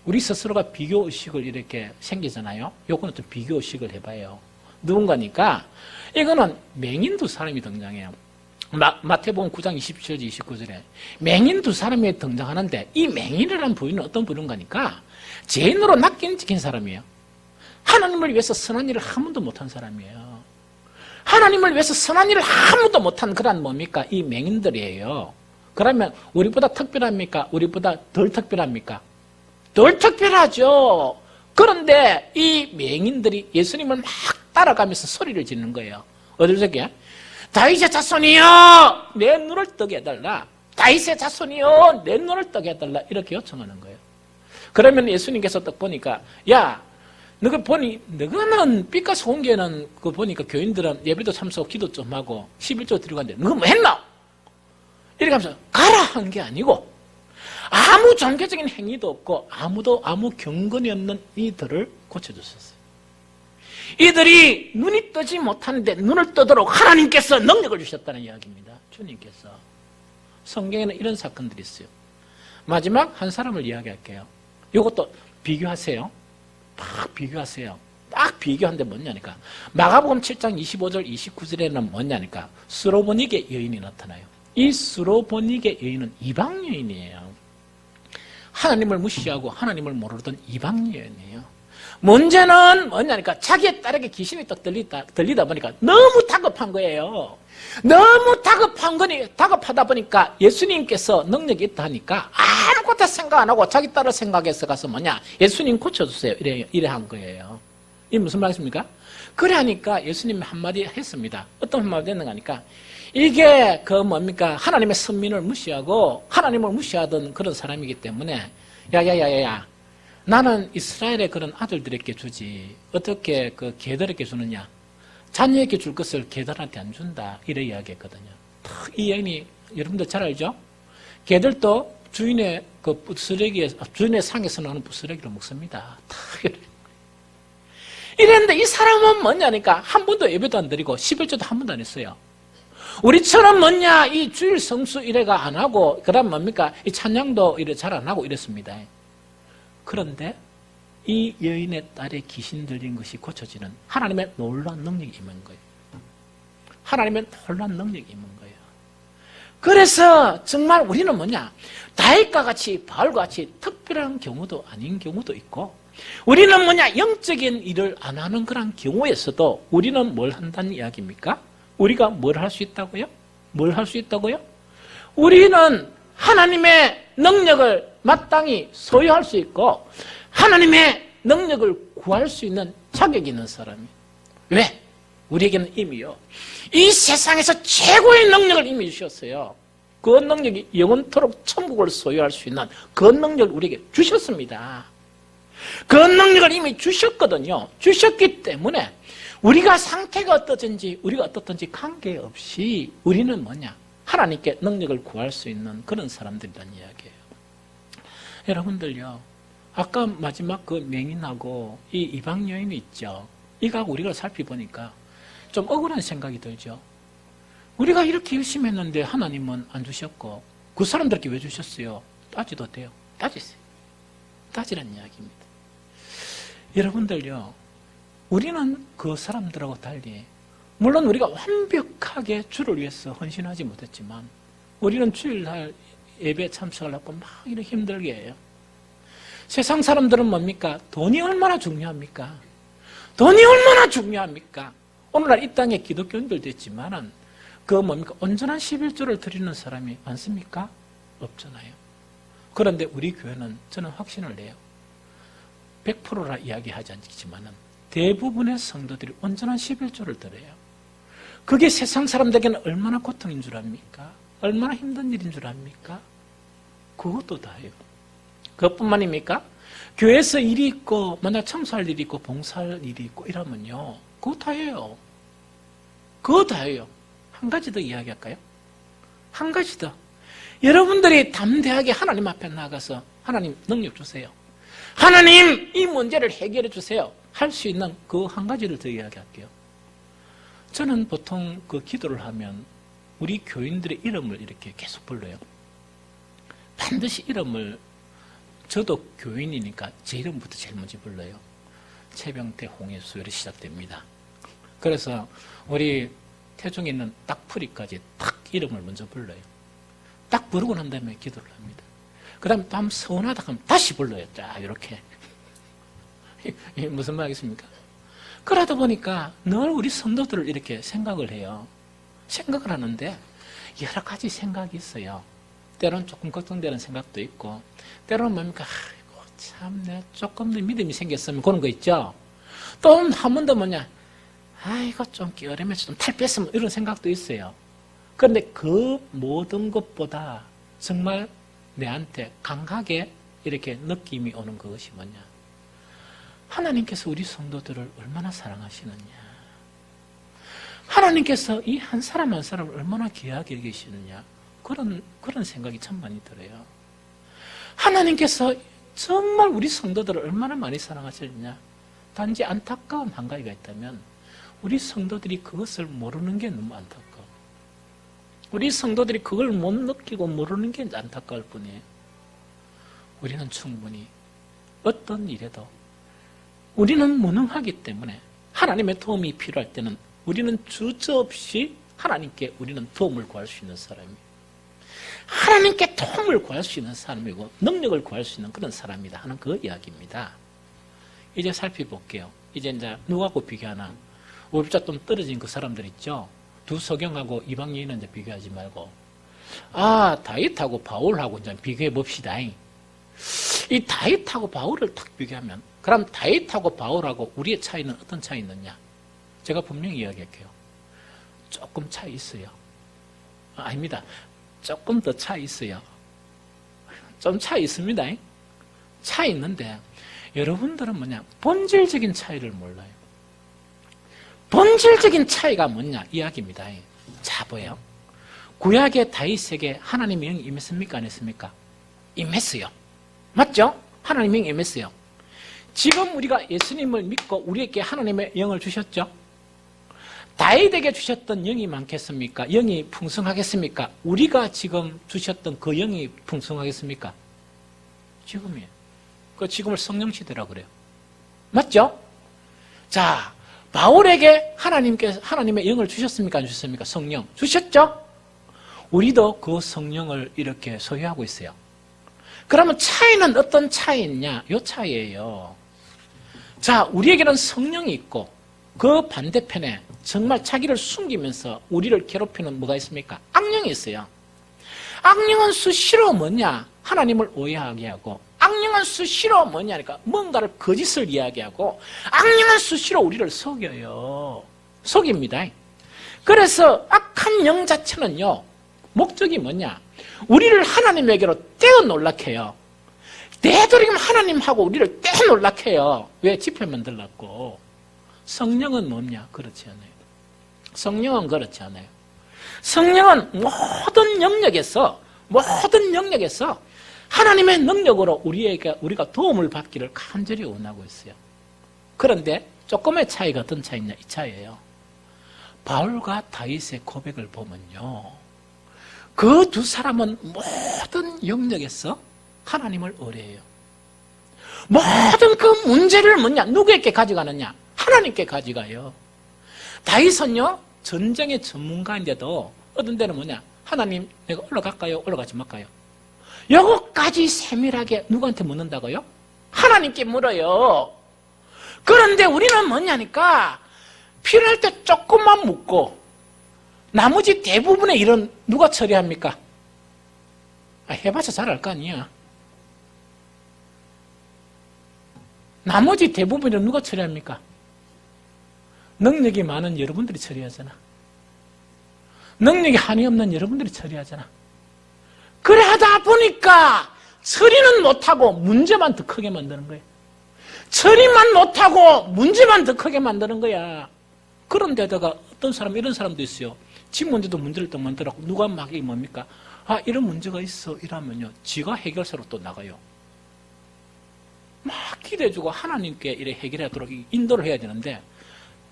우리 스스로가 비교의식을 이렇게 생기잖아요. 요거는 좀 비교의식을 해봐요. 누군가니까, 이거는 맹인 두 사람이 등장해요. 마태복음 9장 27절 29절에 맹인 두 사람이 등장하는데, 이 맹인이라는 부류는 어떤 부류인가니까, 죄인으로 낚인 찍힌 사람이에요. 하나님을 위해서 선한 일을 한 번도 못한 사람이에요. 하나님을 위해서 선한 일을 한 번도 못한 그런 뭡니까? 이 맹인들이에요. 그러면 우리보다 특별합니까? 우리보다 덜 특별합니까? 덜 특별하죠. 그런데 이 맹인들이 예수님을 막 따라가면서 소리를 지르는 거예요. 어디서게? 다윗의 자손이여 내 눈을 뜨게 해달라. 다윗의 자손이여 내 눈을 뜨게 해달라 이렇게 요청하는 거예요. 그러면 예수님께서 딱 보니까 야 너가 보니 너가는 삐까 소은교회는 그 보니까 교인들은 예배도 참석하고 기도 좀 하고 11조 드리고 하는데 너가 뭐 했나? 이렇게 하면서 가라 한 게 아니고 아무 종교적인 행위도 없고 아무 경건이 없는 이들을 고쳐주셨어요. 이들이 눈이 뜨지 못하는데 눈을 뜨도록 하나님께서 능력을 주셨다는 이야기입니다. 주님께서. 성경에는 이런 사건들이 있어요. 마지막 한 사람을 이야기할게요. 이것도 비교하세요. 딱 비교하세요. 딱 비교한데 뭐냐니까 마가복음 7장 25절 29절에는 뭐냐니까 스로보니게 여인이 나타나요. 이 스로보니게 여인은 이방 여인이에요. 하나님을 무시하고 하나님을 모르던 이방 여인이에요. 문제는 뭐냐니까 자기의 딸에게 귀신이 딱 들리다 보니까 너무 다급한 거예요. 너무 다급하다 보니까 예수님께서 능력이 있다 하니까 아무것도 생각 안 하고 자기 딸을 생각해서 가서 뭐냐 예수님 고쳐주세요 이래 한 거예요. 이게 무슨 말이십니까? 그래 하니까 예수님이 한마디 했습니다. 어떤 한마디 했는가 하니까 이게 뭡니까 하나님의 선민을 무시하고 하나님을 무시하던 그런 사람이기 때문에 야야야야야 나는 이스라엘의 그런 아들들에게 주지 어떻게 그 개들에게 주느냐 자녀에게 줄 것을 개들한테 안 준다 이래 이야기했거든요. 이 여인이 여러분들 잘 알죠? 개들도 주인의 그 주인의 상에서 나오는 부스러기를 먹습니다. 이랬는데 이 사람은 뭐냐니까 한 번도 예배도 안 드리고 11조도 한 번도 안 했어요. 우리처럼 뭐냐 이 주일 성수 이래가 안 하고 그다음 뭡니까 이 찬양도 이래 잘 안 하고 이랬습니다. 그런데 이 여인의 딸의 귀신 들린 것이 고쳐지는 하나님의 놀라운 능력이 임한 거예요. 하나님의 놀라운 능력이 임한 거예요. 그래서 정말 우리는 뭐냐 다윗과 같이 바울과 같이 특별한 경우도 아닌 경우도 있고 우리는 뭐냐 영적인 일을 안 하는 그런 경우에서도 우리는 뭘 한다는 이야기입니까? 우리가 뭘 할 수 있다고요? 뭘 할 수 있다고요? 우리는 하나님의 능력을 마땅히 소유할 수 있고 하나님의 능력을 구할 수 있는 자격이 있는 사람이에요. 왜? 우리에게는 이미요. 이 세상에서 최고의 능력을 이미 주셨어요. 그 능력이 영원토록 천국을 소유할 수 있는 그 능력을 우리에게 주셨습니다. 그 능력을 이미 주셨거든요. 주셨기 때문에 우리가 상태가 어떠든지 우리가 어떻든지 관계없이 우리는 뭐냐 하나님께 능력을 구할 수 있는 그런 사람들이란 이야기예요. 여러분들요 아까 마지막 그 맹인하고 이 이방 여인이 있죠. 이거하고 우리가 살펴보니까 좀 억울한 생각이 들죠. 우리가 이렇게 열심히 했는데 하나님은 안 주셨고 그 사람들께 왜 주셨어요? 따지도 돼요. 따지세요. 따지란 이야기입니다. 여러분들요 우리는 그 사람들하고 달리 물론 우리가 완벽하게 주를 위해서 헌신하지 못했지만 우리는 주일날 예배 참석하려고 막 이렇게 힘들게 해요. 세상 사람들은 뭡니까? 돈이 얼마나 중요합니까? 돈이 얼마나 중요합니까? 오늘날 이 땅에 기독교인들도 있지만은 그 뭡니까? 온전한 11조를 드리는 사람이 많습니까? 없잖아요. 그런데 우리 교회는 저는 확신을 내요. 100%라 이야기하지 않지만은 대부분의 성도들이 온전한 11조를 드려요. 그게 세상 사람들에게는 얼마나 고통인 줄 압니까? 얼마나 힘든 일인 줄 압니까? 그것도 다예요. 그것뿐만입니까? 교회에서 일이 있고 만약 청소할 일이 있고 봉사할 일이 있고 이러면요. 그거 다예요. 그거 다예요. 한 가지 더 이야기할까요? 한 가지 더. 여러분들이 담대하게 하나님 앞에 나가서 하나님 능력 주세요. 하나님 이 문제를 해결해 주세요. 할 수 있는 그 한 가지를 더 이야기할게요. 저는 보통 그 기도를 하면 우리 교인들의 이름을 이렇게 계속 불러요. 반드시 이름을 저도 교인이니까 제 이름부터 제일 먼저 불러요. 최병태, 홍혜수 이렇게 시작됩니다. 그래서 우리 태중에 있는 딱풀이까지 딱 이름을 먼저 불러요. 딱 부르고 난 다음에 기도를 합니다. 그 다음에 밤 서운하다 하면 다시 불러요. 자, 이렇게. 이게 무슨 말이겠습니까? 그러다 보니까 늘 우리 성도들을 이렇게 생각을 해요. 생각을 하는데 여러 가지 생각이 있어요. 때로는 조금 걱정되는 생각도 있고 때로는 뭡니까? 아이고 참 내가 조금 더 믿음이 생겼으면 그런 거 있죠. 또 한 번 더 뭐냐? 아이고 좀 게으르면서 좀 탈 뺐으면 이런 생각도 있어요. 그런데 그 모든 것보다 정말 내한테 강하게 이렇게 느낌이 오는 그것이 뭐냐? 하나님께서 우리 성도들을 얼마나 사랑하시느냐? 하나님께서 이 한 사람 한 사람을 얼마나 귀하게 여기시느냐? 그런 생각이 참 많이 들어요. 하나님께서 정말 우리 성도들을 얼마나 많이 사랑하시느냐? 단지 안타까운 한 가지가 있다면 우리 성도들이 그것을 모르는 게 너무 안타까워. 우리 성도들이 그걸 못 느끼고 모르는 게 안타까울 뿐이에요. 우리는 충분히 어떤 일에도 우리는 무능하기 때문에 하나님의 도움이 필요할 때는 우리는 주저없이 하나님께 우리는 도움을 구할 수 있는 사람이에요. 하나님께 도움을 구할 수 있는 사람이고 능력을 구할 수 있는 그런 사람이다 하는 그 이야기입니다. 이제 살펴볼게요. 이제 누구하고 비교하나? 오십자 좀 떨어진 그 사람들 있죠? 두 서경하고 이방인은 이제 비교하지 말고, 다윗하고 바울하고 이제 비교해 봅시다. 이 다윗하고 바울을 딱 비교하면, 그럼 다윗하고 바울하고 우리의 차이는 어떤 차이 있느냐? 제가 분명히 이야기할게요. 조금 차이 있어요. 아닙니다. 조금 더 차이 있어요. 좀 차이 있습니다. 차이 있는데, 여러분들은 뭐냐? 본질적인 차이를 몰라요. 본질적인 차이가 뭐냐? 이야기입니다. 자, 보여요. 구약의 다윗에게 하나님의 영이 임했습니까? 안 했습니까? 임했어요. 맞죠? 하나님의 영이 임했어요. 지금 우리가 예수님을 믿고 우리에게 하나님의 영을 주셨죠? 다윗에게 주셨던 영이 많겠습니까? 영이 풍성하겠습니까? 우리가 지금 주셨던 그 영이 풍성하겠습니까? 지금이에요. 그 지금을 성령시대라고 그래요. 맞죠? 자, 바울에게 하나님의 영을 주셨습니까? 안 주셨습니까? 성령. 주셨죠? 우리도 그 성령을 이렇게 소유하고 있어요. 그러면 차이는 어떤 차이냐? 이 차이예요. 자, 우리에게는 성령이 있고 그 반대편에 정말 자기를 숨기면서 우리를 괴롭히는 뭐가 있습니까? 악령이 있어요. 악령은 수시로 뭐냐? 하나님을 오해하게 하고, 악령은 수시로 뭐냐니까 뭔가를 거짓을 이야기하고, 악령은 수시로 우리를 속여요. 속입니다. 그래서 악한 영 자체는요, 목적이 뭐냐? 우리를 하나님에게로 떼어놀라게 해요. 되도록이면 하나님하고 우리를 떼어놀라게 해요. 왜? 지표 만들라고. 성령은 뭐냐? 그렇지 않아요. 성령은 그렇지 않아요. 성령은 모든 영역에서 하나님의 능력으로 우리가 도움을 받기를 간절히 원하고 있어요. 그런데 조금의 차이가 어떤 차이냐? 이 차이예요. 바울과 다윗의 고백을 보면요, 그 두 사람은 모든 영역에서 하나님을 의뢰해요. 모든 그 문제를 누구에게 가져가느냐? 하나님께 가져가요. 다윗은요, 전쟁의 전문가인데도 어떤 데는 하나님, 내가 올라갈까요? 올라가지 말까요? 요거까지 세밀하게 누구한테 묻는다고요? 하나님께 물어요. 그런데 우리는 뭐냐니까, 필요할 때 조금만 묻고, 나머지 대부분의 일은 누가 처리합니까? 해봐서 잘 알 거 아니야. 나머지 대부분은 누가 처리합니까? 능력이 많은 여러분들이 처리하잖아. 능력이 한이 없는 여러분들이 처리하잖아. 그래 하다 보니까 처리는 못하고 문제만 더 크게 만드는 거야. 처리만 못하고 문제만 더 크게 만드는 거야. 그런데다가 어떤 사람, 이런 사람도 있어요. 지 문제도 문제를 더 만들었고, 누가 막 이게 뭡니까? 이런 문제가 있어. 이러면요, 지가 해결사로 또 나가요. 막 기대주고 하나님께 이래 해결하도록 인도를 해야 되는데,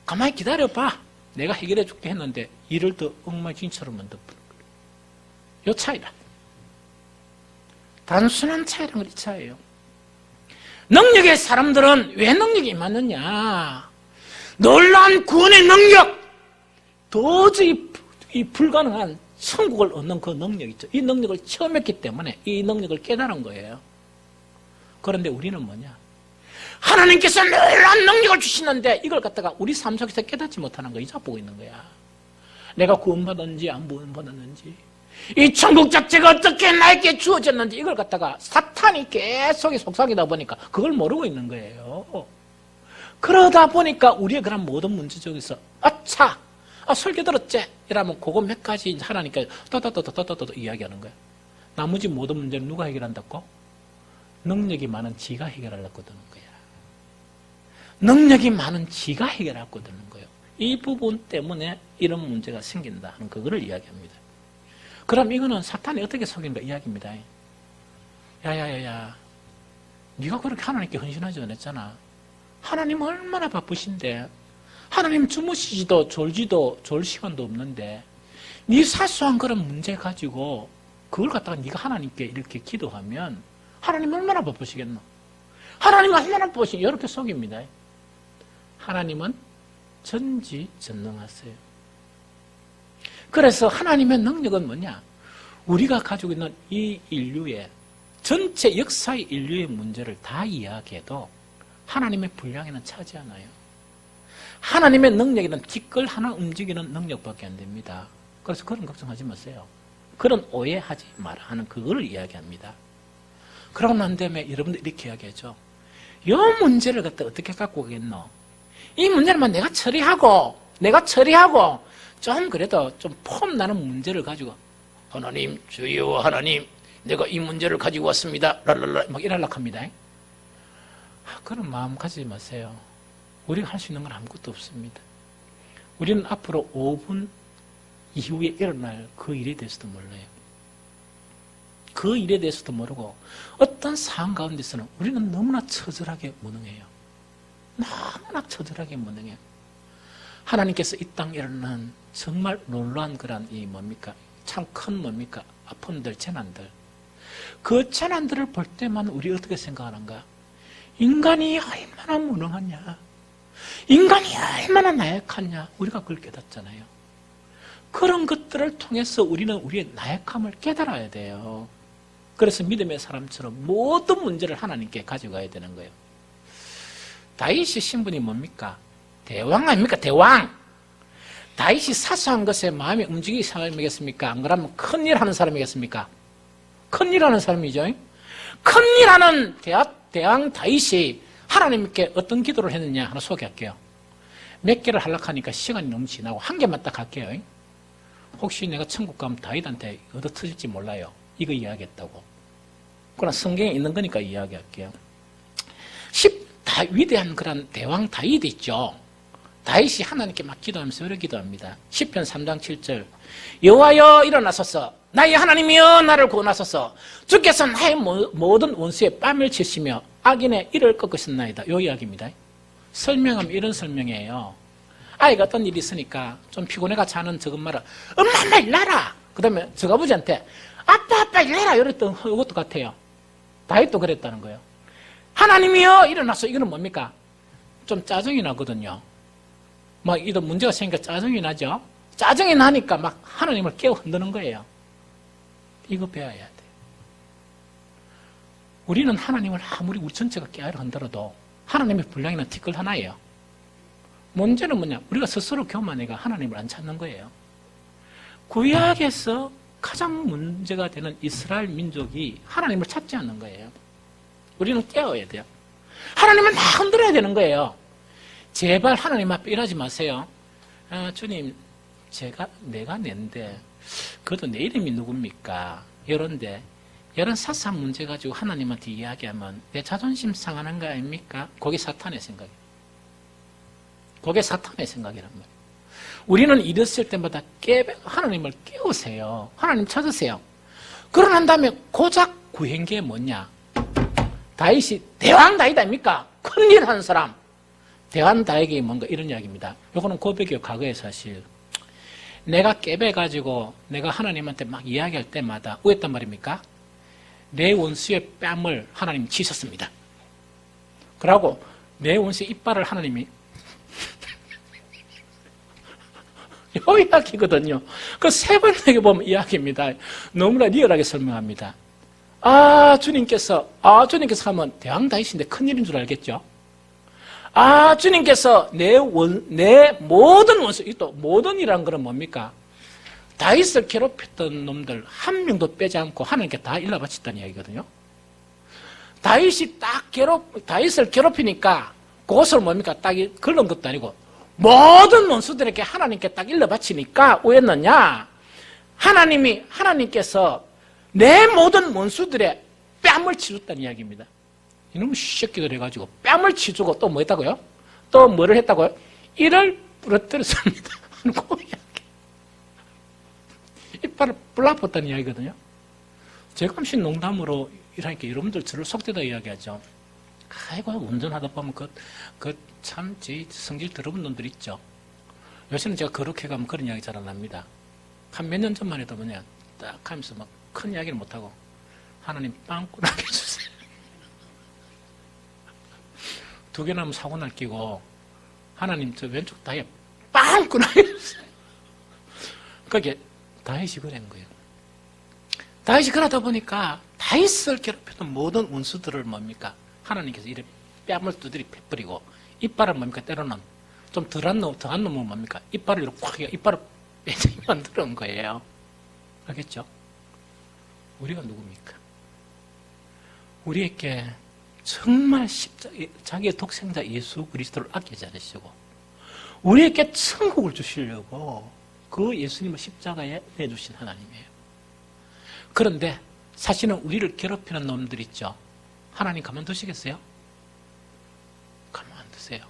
가만히 기다려봐. 내가 해결해 줄게 했는데 일을 더 엉망진창으로 만들어버린 거예요. 이 차이다. 단순한 차이란 건 이 차이예요. 능력의 사람들은 왜 능력이 많느냐? 놀라운 구원의 능력, 도저히 불가능한 천국을 얻는 그 능력 있죠. 이 능력을 처음 했기 때문에 이 능력을 깨달은 거예요. 그런데 우리는 뭐냐? 하나님께서 놀라운 능력을 주시는데 이걸 갖다가 우리 삶 속에서 깨닫지 못하는 거 잊어보고 있는 거야. 내가 구원받았는지 안 구원받았는지, 이 천국 자체가 어떻게 나에게 주어졌는지 이걸 갖다가 사탄이 계속 속삭이다 보니까 그걸 모르고 있는 거예요. 그러다 보니까 우리의 그런 모든 문제 중에서 설교 들었지? 이러면 그거 몇 가지 하나님께 또또또또또또 이야기하는 거야. 나머지 모든 문제를 누가 해결한다고? 능력이 많은 지가 해결하려고 드는 거야. 능력이 많은 지가 해결하려고 드는 거예요. 이 부분 때문에 이런 문제가 생긴다 하는 그거를 이야기합니다. 그럼 이거는 사탄이 어떻게 속인가 이야기입니다. 야야야야, 네가 그렇게 하나님께 헌신하지 않았잖아. 하나님 얼마나 바쁘신데, 하나님 주무시지도 졸지도 졸 시간도 없는데 네 사소한 그런 문제 가지고 그걸 갖다가 네가 하나님께 이렇게 기도하면 하나님 얼마나 바쁘시겠노? 하나님 얼마나 바쁘시 이렇게 속입니다. 하나님은 전지전능하세요. 그래서 하나님의 능력은 뭐냐? 우리가 가지고 있는 이 인류의 전체 역사의 인류의 문제를 다 이야기해도 하나님의 분량에는 차지 않아요. 하나님의 능력에는 티끌 하나 움직이는 능력밖에 안 됩니다. 그래서 그런 걱정하지 마세요. 그런 오해하지 마라 하는 그거를 이야기합니다. 그러고 난 다음에 여러분들 이렇게 이야기하죠. 이 문제를 갖다 어떻게 갖고 오겠노? 이 문제는 내가 처리하고 좀 그래도 좀 폼 나는 문제를 가지고 하나님 주여 하나님 내가 이 문제를 가지고 왔습니다. 랄랄라 막 이러려고 합니다. 그런 마음 가지지 마세요. 우리가 할 수 있는 건 아무것도 없습니다. 우리는 앞으로 5분 이후에 일어날 그 일에 대해서도 몰라요. 그 일에 대해서도 모르고 어떤 상황 가운데서는 우리는 너무나 처절하게 무능해요. 너무나 처절하게 무능해요. 하나님께서 이 땅에 일어난 정말 놀라운 그런 이 뭡니까? 참 큰 뭡니까? 아픔들, 재난들. 그 재난들을 볼 때만 우리 어떻게 생각하는가? 인간이 얼마나 무능하냐? 인간이 얼마나 나약하냐? 우리가 그걸 깨닫잖아요. 그런 것들을 통해서 우리는 우리의 나약함을 깨달아야 돼요. 그래서 믿음의 사람처럼 모든 문제를 하나님께 가져가야 되는 거예요. 다윗의 신분이 뭡니까? 대왕 아닙니까? 대왕! 다윗이 사소한 것에 마음이 움직이는 사람이겠습니까? 안 그러면 큰일 하는 사람이겠습니까? 큰일 하는 사람이죠. 큰일 하는 대왕 다윗이 하나님께 어떤 기도를 했느냐 하나 소개할게요. 몇 개를 하려고 하니까 시간이 너무 지나고 한 개만 딱 할게요. 혹시 내가 천국 가면 다윗한테 얻어 터질지 몰라요. 이거 이야기했다고. 그러나 성경에 있는 거니까 이야기할게요. 위대한 그런 대왕 다윗 있죠. 다윗이 하나님께 막 기도하면서 이렇게 기도합니다. 시편 3장 7절 여호와여 일어나소서 나의 하나님이여 나를 구원하소서 주께서 나의 모든 원수의 뺨을 치시며 악인의 이를 꺾으셨나이다. 요 이야기입니다. 설명하면 이런 설명이에요. 아이가 어떤 일이 있으니까 좀 피곤해가 자는 저것 말아 엄마 일나라. 그 다음에 저 아버지한테 아빠 일나라 이랬던 이것도 같아요. 다윗도 그랬다는 거예요. 하나님이여 일어나서 이거는 뭡니까? 좀 짜증이 나거든요. 막 이런 문제가 생기니까 짜증이 나죠. 짜증이 나니까 막 하나님을 깨워 흔드는 거예요. 이거 배워야 돼. 우리는 하나님을 아무리 우리 전체가 깨알을 흔들어도 하나님의 분량에는 티끌 하나예요. 문제는 뭐냐? 우리가 스스로 교만해가 하나님을 안 찾는 거예요. 구약에서 가장 문제가 되는 이스라엘 민족이 하나님을 찾지 않는 거예요. 우리는 깨워야 돼요. 하나님을 막 흔들어야 되는 거예요. 제발 하나님 앞에 이러지 마세요. 주님, 내가 낸데, 그래도 내 이름이 누굽니까? 이런데, 이런 사소한 문제 가지고 하나님한테 이야기하면 내 자존심 상하는 거 아닙니까? 그게 사탄의 생각이에요. 그게 사탄의 생각이란 말이에요. 우리는 이랬을 때마다 하나님을 깨우세요. 하나님 찾으세요. 그러고 난 다음에 고작 구행계에 뭐냐? 다윗이 대왕 다윗 아닙니까? 큰일 하는 사람. 대왕 다윗이 뭔가 이런 이야기입니다. 요거는 고백이에요. 과거의 사실. 내가 깨배가지고 내가 하나님한테 막 이야기할 때마다 뭐였단 말입니까? 내 원수의 뺨을 하나님 치셨습니다. 그러고 내 원수의 이빨을 하나님이 요 이야기거든요. 그 세 번째 보면 이야기입니다. 너무나 리얼하게 설명합니다. 주님께서 하면 대왕 다윗인데 큰일인 줄 알겠죠? 주님께서 내 모든 원수, 또 모든이란 것은 뭡니까? 다윗을 괴롭혔던 놈들 한 명도 빼지 않고 하나님께 다 일러바쳤다는 이야기거든요. 다윗을 괴롭히니까 그것을 뭡니까? 딱 걸른 것도 아니고 모든 원수들에게 하나님께 딱 일러바치니까 왜였느냐? 하나님께서 내 모든 원수들의 뺨을 치줬다는 이야기입니다. 이놈의 새끼들 해가지고 뺨을 치주고 또 뭐 했다고요? 또 뭐를 했다고요? 이를 부러뜨렸습니다. 그 이야기. 이빨을 불라붙다는 이야기거든요. 제가 잠시 농담으로 이러니까 여러분들 저를 속되다 이야기하죠. 아이고, 운전하다 보면 참, 성질 더러운 놈들 있죠. 요새는 제가 그렇게 가면 그런 이야기 잘 안 합니다. 한 몇 년 전만 해도 뭐냐, 딱 하면서 막 큰 이야기를 못하고, 하나님 빵꾸나게 해주세요. 두 개 나면 사고 날 끼고, 하나님 저 왼쪽 다리에 빵꾸나게 해주세요. 그게 다윗이 그런 거예요. 다윗이 그러다 보니까 다윗을 괴롭히는 모든 원수들을 뭡니까? 하나님께서 이렇게 뺨을 두드리 패버리고, 이빨을 뭡니까? 때로는 좀 더한 놈은 뭡니까? 이빨을 이렇게 콱, 이빨을 빼지 만드는 거예요. 알겠죠? 우리가 누굽니까? 우리에게 정말 자기의 독생자 예수 그리스도를 아끼지 않으시고, 우리에게 천국을 주시려고 그 예수님을 십자가에 내주신 하나님이에요. 그런데 사실은 우리를 괴롭히는 놈들 있죠. 하나님 가만두시겠어요? 가만두세요.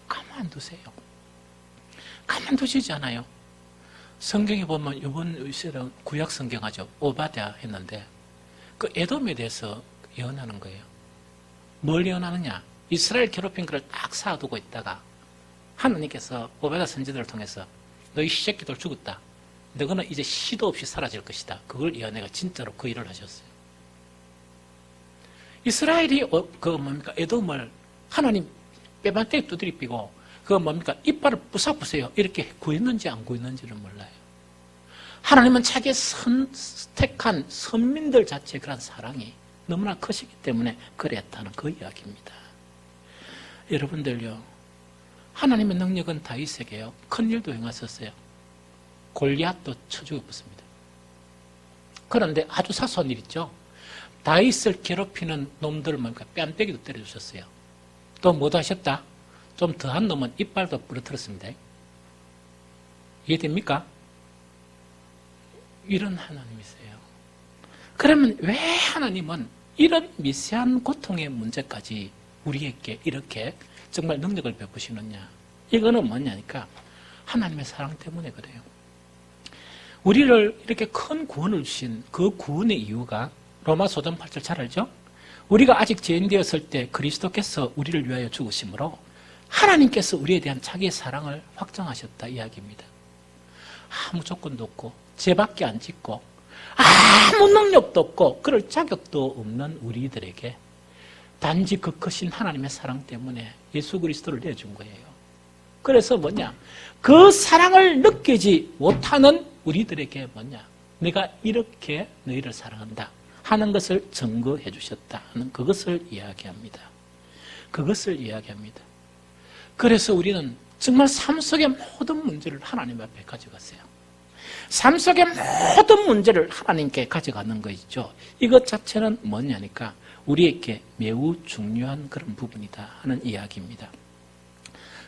가만두세요. 가만두시지 않아요. 성경에 보면 이번 구약 성경 하죠. 오바댜 했는데 그 에돔에 대해서 예언하는 거예요. 뭘 예언하느냐? 이스라엘 괴롭힌 것을 딱 쌓아두고 있다가 하나님께서 오바댜 선지자를 통해서 너희 새끼들 죽었다. 너희는 이제 시도 없이 사라질 것이다. 그걸 예언해가 진짜로 그 일을 하셨어요. 이스라엘이 에돔을 하나님 뼈반대에 두드리피고 이빨을 부숴보세요. 이렇게 구했는지 안 구했는지를 몰라요. 하나님은 자기의 선택한 선민들 자체의 그런 사랑이 너무나 크시기 때문에 그랬다는 그 이야기입니다. 여러분들요, 하나님의 능력은 다윗에게요, 큰 일도 행하셨어요. 골리앗도 쳐 죽였습니다. 그런데 아주 사소한 일 있죠. 다윗을 괴롭히는 놈들을 뺨때기도 때려주셨어요. 또 뭐도 하셨다? 좀 더한 놈은 이빨도 부러뜨렸습니다. 이해됩니까? 이런 하나님이세요. 그러면 왜 하나님은 이런 미세한 고통의 문제까지 우리에게 이렇게 정말 능력을 베푸시느냐? 이거는 뭐냐니까 하나님의 사랑 때문에 그래요. 우리를 이렇게 큰 구원을 주신 그 구원의 이유가 로마서 5장 8절 잘 알죠? 우리가 아직 죄인 되었을 때 그리스도께서 우리를 위하여 죽으심으로 하나님께서 우리에 대한 자기의 사랑을 확정하셨다 이야기입니다. 아무 조건도 없고 죄밖에 안 짓고 아무 능력도 없고 그럴 자격도 없는 우리들에게 단지 그 크신 하나님의 사랑 때문에 예수 그리스도를 내준 거예요. 그래서 뭐냐? 그 사랑을 느끼지 못하는 우리들에게 뭐냐? 내가 이렇게 너희를 사랑한다 하는 것을 증거해 주셨다 하는 그것을 이야기합니다. 그것을 이야기합니다. 그래서 우리는 정말 삶 속의 모든 문제를 하나님 앞에 가져갔어요. 삶 속의 모든 문제를 하나님께 가져가는 거 있죠. 이것 자체는 뭐냐니까 우리에게 매우 중요한 그런 부분이다 하는 이야기입니다.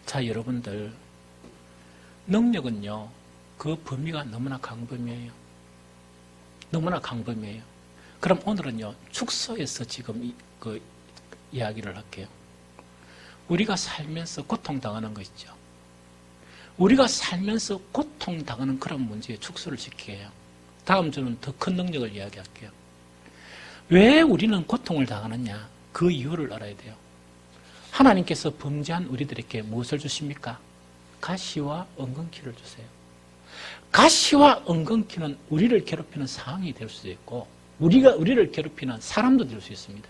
자, 여러분들, 능력은요, 그 범위가 너무나 강범위해요. 너무나 강범위해요. 그럼 오늘은요, 축소해서 지금 그 이야기를 할게요. 우리가 살면서 고통당하는 거 있죠. 우리가 살면서 고통당하는 그런 문제에 축소를 시켜요. 다음 주는 더 큰 능력을 이야기할게요. 왜 우리는 고통을 당하느냐? 그 이유를 알아야 돼요. 하나님께서 범죄한 우리들에게 무엇을 주십니까? 가시와 엉겅퀴를 주세요. 가시와 엉겅퀴는 우리를 괴롭히는 상황이 될 수도 있고 우리를 괴롭히는 사람도 될 수 있습니다.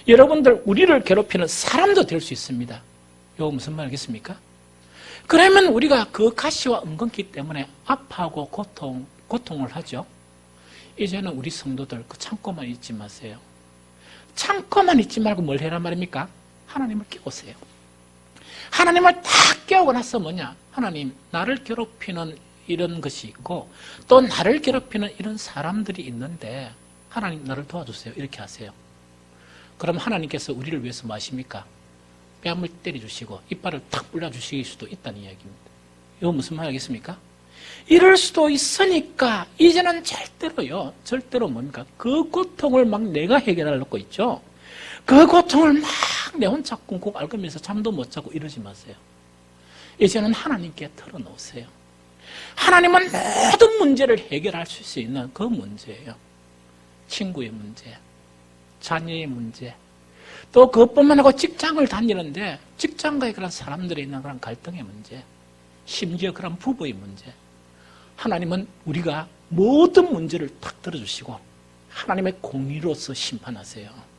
여러분들 우리를 괴롭히는 사람도 될 수 있습니다. 이거 무슨 말 알겠습니까? 그러면 우리가 그 가시와 엉겅퀴 때문에 아파하고 고통을 하죠. 이제는 우리 성도들 그 참고만 있지 마세요. 참고만 있지 말고 뭘 해란 말입니까? 하나님을 깨우세요. 하나님을 딱 깨우고 나서 뭐냐? 하나님, 나를 괴롭히는 이런 것이 있고 또 나를 괴롭히는 이런 사람들이 있는데 하나님 나를 도와주세요. 이렇게 하세요. 그럼 하나님께서 우리를 위해서 뭐 하십니까? 뺨을 때려주시고 이빨을 탁 불려주실 수도 있다는 이야기입니다. 이거 무슨 말 알겠습니까? 이럴 수도 있으니까 이제는 절대로 뭡니까? 그 고통을 막 내가 해결하려고 있죠. 그 고통을 막 내 혼자 꿍꿍 앓으면서 잠도 못 자고 이러지 마세요. 이제는 하나님께 털어놓으세요. 하나님은 모든 문제를 해결할 수 있는 그 문제예요. 친구의 문제, 자녀의 문제, 또 그것뿐만 아니고 직장을 다니는데 직장과의 그런 사람들이 있는 그런 갈등의 문제, 심지어 그런 부부의 문제. 하나님은 우리가 모든 문제를 탁 들어주시고 하나님의 공의로서 심판하세요.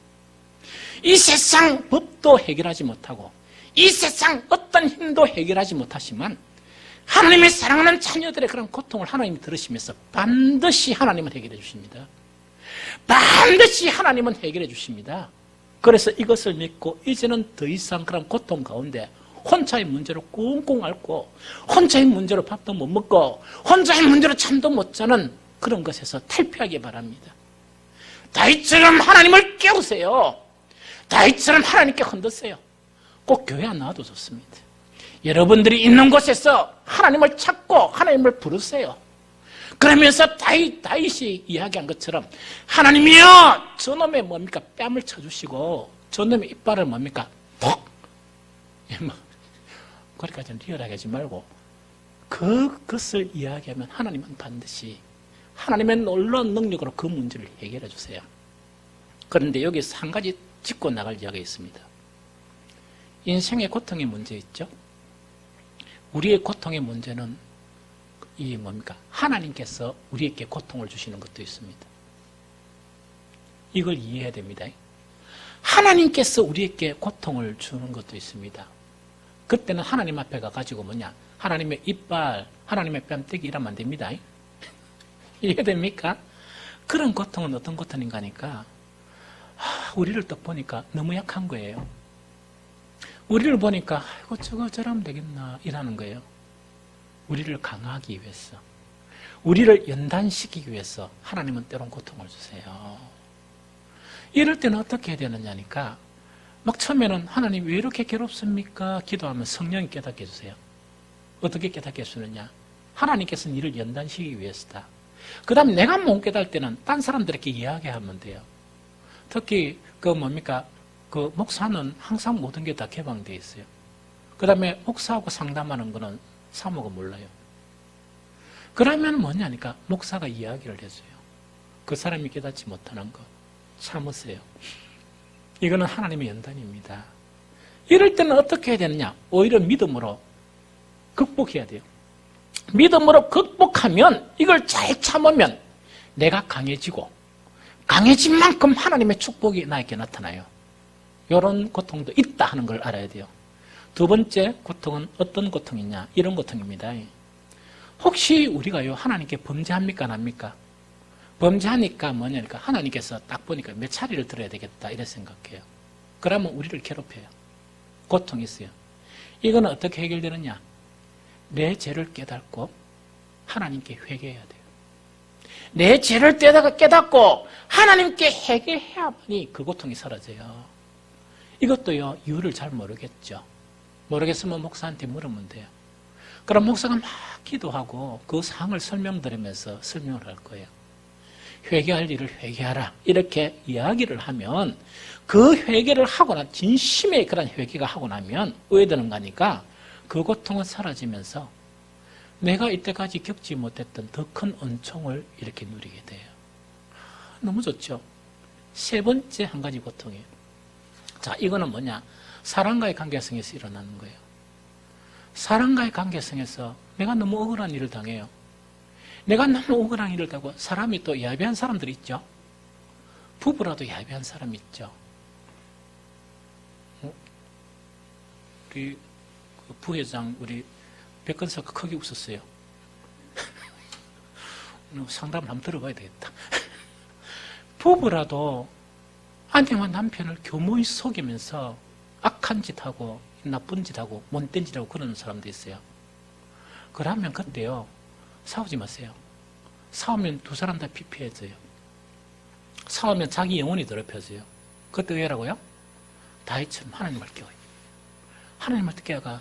이 세상 법도 해결하지 못하고 이 세상 어떤 힘도 해결하지 못하지만 하나님의 사랑하는 자녀들의 그런 고통을 하나님이 들으시면서 반드시 하나님은 해결해 주십니다. 반드시 하나님은 해결해 주십니다. 그래서 이것을 믿고 이제는 더 이상 그런 고통 가운데 혼자의 문제로 꽁꽁 앓고 혼자의 문제로 밥도 못 먹고 혼자의 문제로 잠도 못 자는 그런 것에서 탈피하기 바랍니다. 다윗처럼 하나님을 깨우세요. 다윗처럼 하나님께 흔드세요. 꼭 교회 안 나와도 좋습니다. 여러분들이 있는 곳에서 하나님을 찾고 하나님을 부르세요. 그러면서 다윗이 이야기한 것처럼 하나님이여 저놈의 뭡니까 뺨을 쳐주시고 저놈의 이빨을 뭡니까 톡 거기까지는 리얼하게 하지 말고 그것을 이야기하면 하나님은 반드시 하나님의 놀라운 능력으로 그 문제를 해결해 주세요. 그런데 여기서 한 가지 짚고 나갈 이야기가 있습니다. 인생의 고통의 문제 있죠. 우리의 고통의 문제는 이 뭡니까? 하나님께서 우리에게 고통을 주시는 것도 있습니다. 이걸 이해해야 됩니다. 하나님께서 우리에게 고통을 주는 것도 있습니다. 그때는 하나님 앞에 가가지고 뭐냐? 하나님의 이빨, 하나님의 뺨때기 이러면 안 됩니다. 이해됩니까? 그런 고통은 어떤 고통인가 하니까 우리를 딱 보니까 너무 약한 거예요. 우리를 보니까 아이고 저거 저러면 되겠나 이라는 거예요. 우리를 강화하기 위해서, 우리를 연단시키기 위해서 하나님은 때론 고통을 주세요. 이럴 때는 어떻게 해야 되느냐니까 막 처음에는 하나님 왜 이렇게 괴롭습니까? 기도하면 성령이 깨닫게 해주세요. 어떻게 깨닫게 해주느냐? 하나님께서는 이를 연단시키기 위해서다. 그 다음에 내가 못 깨달을 때는 딴 사람들에게 이야기하면 돼요. 특히 그 뭡니까? 그 목사는 항상 모든 게 다 개방되어 있어요. 그 다음에 목사하고 상담하는 거는 사모가 몰라요. 그러면 뭐냐니까 목사가 이야기를 해줘요. 그 사람이 깨닫지 못하는 거 참으세요. 이거는 하나님의 연단입니다. 이럴 때는 어떻게 해야 되느냐? 오히려 믿음으로 극복해야 돼요. 믿음으로 극복하면 이걸 잘 참으면 내가 강해지고 강해진 만큼 하나님의 축복이 나에게 나타나요. 이런 고통도 있다 하는 걸 알아야 돼요. 두 번째 고통은 어떤 고통이냐? 이런 고통입니다. 혹시 우리가요 하나님께 범죄합니까? 안 합니까? 범죄하니까 뭐냐니까 하나님께서 딱 보니까 몇 차례를 들어야 되겠다 이래 생각해요. 그러면 우리를 괴롭혀요. 고통이 있어요. 이건 어떻게 해결되느냐? 내 죄를 깨닫고 하나님께 회개해야 돼요. 내 죄를 깨닫고 하나님께 회개해야만이 그 고통이 사라져요. 이것도요 이유를 잘 모르겠죠. 모르겠으면 목사한테 물으면 돼요. 그럼 목사가 막 기도하고 그 상황을 설명드리면서 설명을 할 거예요. 회개할 일을 회개하라 이렇게 이야기를 하면 그 회개를 하고 나 진심의 그런 회개가 하고 나면 오해되는 거니까 그 고통은 사라지면서 내가 이때까지 겪지 못했던 더 큰 은총을 이렇게 누리게 돼요. 너무 좋죠. 세 번째 한 가지 고통이에요. 자, 이거는 뭐냐? 사람과의 관계성에서 일어나는 거예요. 사람과의 관계성에서 내가 너무 억울한 일을 당해요. 내가 너무 억울한 일을 당하고 사람이 또 야비한 사람들이 있죠. 부부라도 야비한 사람이 있죠. 우리 부회장 우리 백건사가 크게 웃었어요. 상담을 한번 들어봐야 되겠다. 부부라도 아내와 남편을 교모히 속이면서 악한 짓하고 나쁜 짓하고 못된 짓하고 그러는 사람도 있어요. 그러면 그때요 싸우지 마세요. 싸우면 두 사람 다 피폐해져요. 싸우면 자기 영혼이 더럽혀져요. 그때 왜라고요? 다윗처럼 하나님을 깨워요. 하나님을 깨워가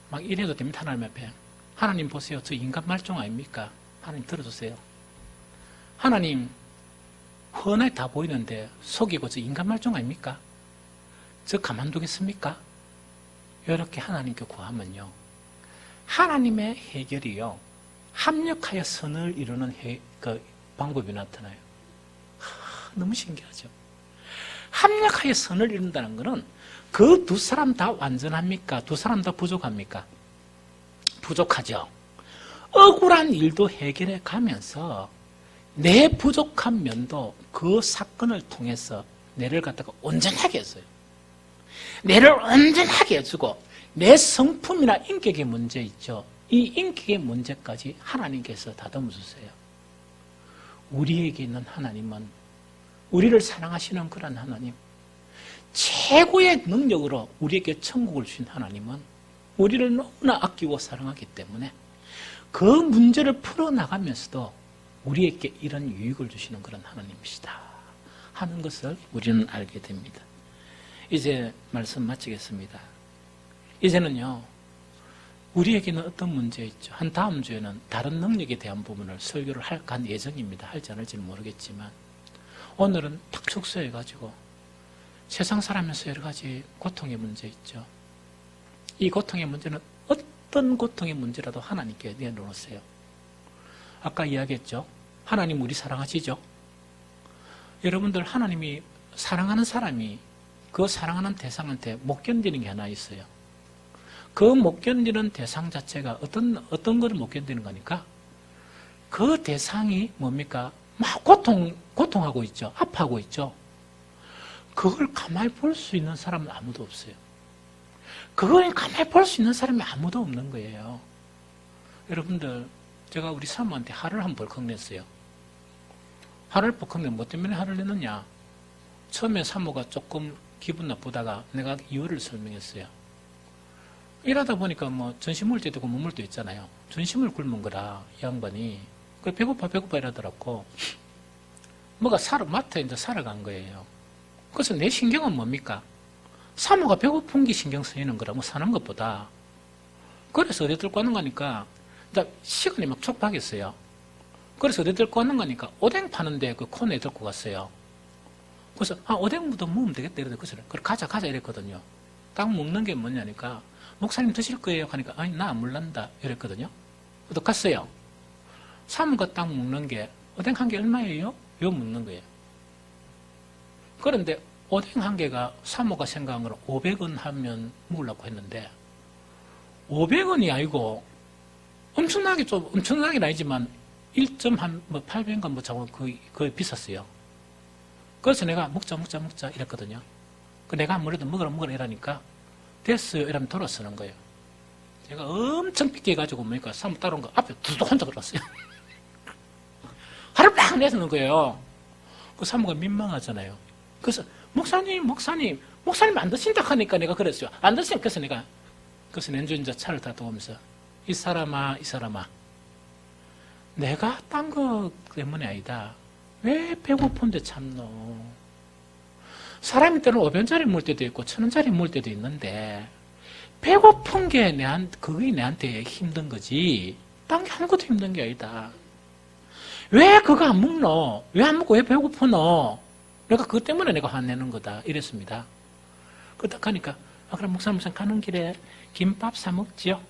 막 이래도 됩니다. 하나님 앞에 하나님 보세요. 저 인간 말종 아닙니까? 하나님 들어주세요. 하나님 훤하게 다 보이는데 속이고 저 인간 말종 아닙니까? 저 가만두겠습니까? 이렇게 하나님께 구하면요, 하나님의 해결이요, 합력하여 선을 이루는 그 방법이 나타나요. 너무 신기하죠. 합력하여 선을 이룬다는 것은 그 두 사람 다 완전합니까? 두 사람 다 부족합니까? 부족하죠. 억울한 일도 해결해 가면서 내 부족한 면도 그 사건을 통해서 내를 갖다가 온전하게 했어요. 내를 온전하게 해주고 내 성품이나 인격의 문제 있죠. 이 인격의 문제까지 하나님께서 다듬어 주세요. 우리에게 있는 하나님은, 우리를 사랑하시는 그런 하나님, 최고의 능력으로 우리에게 천국을 주신 하나님은 우리를 너무나 아끼고 사랑하기 때문에 그 문제를 풀어나가면서도 우리에게 이런 유익을 주시는 그런 하나님이시다 하는 것을 우리는 알게 됩니다. 이제 말씀 마치겠습니다. 이제는요, 우리에게는 어떤 문제 있죠. 한 다음 주에는 다른 능력에 대한 부분을 설교를 할 예정입니다. 할지 안 할지는 모르겠지만 오늘은 딱 축소해가지고 세상 살아면서 여러 가지 고통의 문제 있죠. 이 고통의 문제는 어떤 고통의 문제라도 하나님께 내놓으세요. 아까 이야기했죠. 하나님 우리 사랑하시죠? 여러분들, 하나님이 사랑하는 사람이 그 사랑하는 대상한테 못 견디는 게 하나 있어요. 그 못 견디는 대상 자체가 어떤 걸 못 견디는 거니까 그 대상이 뭡니까? 막 고통하고 있죠. 아파하고 있죠. 그걸 가만히 볼 수 있는 사람은 아무도 없어요. 그걸 가만히 볼 수 있는 사람이 아무도 없는 거예요. 여러분들, 제가 우리 사모한테 화를 한 벌컥 냈어요. 화를 벌컥 내. 뭐 때문에 화를 냈느냐? 처음에 사모가 조금 기분 나쁘다가 내가 이유를 설명했어요. 일하다 보니까 뭐 전심 물 때도 있고 몸물 때 있잖아요. 전심을 굶은 거라 이 양반이. 그 배고파 이러더라고. 뭐가 마트에 이제 사러 간 거예요. 그래서 내 신경은 뭡니까? 사모가 배고픈 게 신경 쓰이는 거라, 뭐 사는 것보다. 그래서 어디 들고 가는 거니까 시간이 막 촉박했어요. 그래서 어디 들고 가는 거니까 오뎅 파는데 그 코너에 들고 갔어요. 그래서 오뎅부터 먹으면 되겠다 이러더니 그래 가자 이랬거든요. 딱 먹는 게 뭐냐니까 목사님 드실 거예요 하니까 아니 나 안 물란다 이랬거든요. 또 갔어요. 사모가 딱 먹는 게 오뎅 한 개 얼마예요? 요 묻는 거예요. 그런데 오뎅 한 개가 사모가 생각한 건 500원 하면 먹으려고 했는데 500원이 아니고 엄청나게 아니지만 1.8배인가 뭐 저거 거의 비쌌어요. 그래서 내가 먹자 이랬거든요. 내가 아무래도 먹으라 이러니까 됐어요 이러면 돌아서는 거예요. 제가 엄청 삐끼해가지고 보니까 사모 따라온 거 앞에 두둑 혼자 들어갔어요. 화를 팍 내서는 거예요. 그 사모가 민망하잖아요. 그래서 목사님 안 드신다 하니까 내가 그랬어요. 안 드시니까 그래서 낸주 이제 차를 다도면서 이 사람아 내가 딴 거 때문에 아니다. 왜 배고픈데 참노? 사람이 때는 500원짜리 물 때도 있고 1000원짜리 물 때도 있는데 배고픈 게 그게 내한테 힘든 거지 딴 게 아무것도 힘든 게 아니다. 왜 그거 안 먹노? 왜 안 먹고 왜 배고프노? 내가 그것 때문에 내가 화내는 거다 이랬습니다. 딱 가니까 그럼 목사님 가는 길에 김밥 사 먹지요?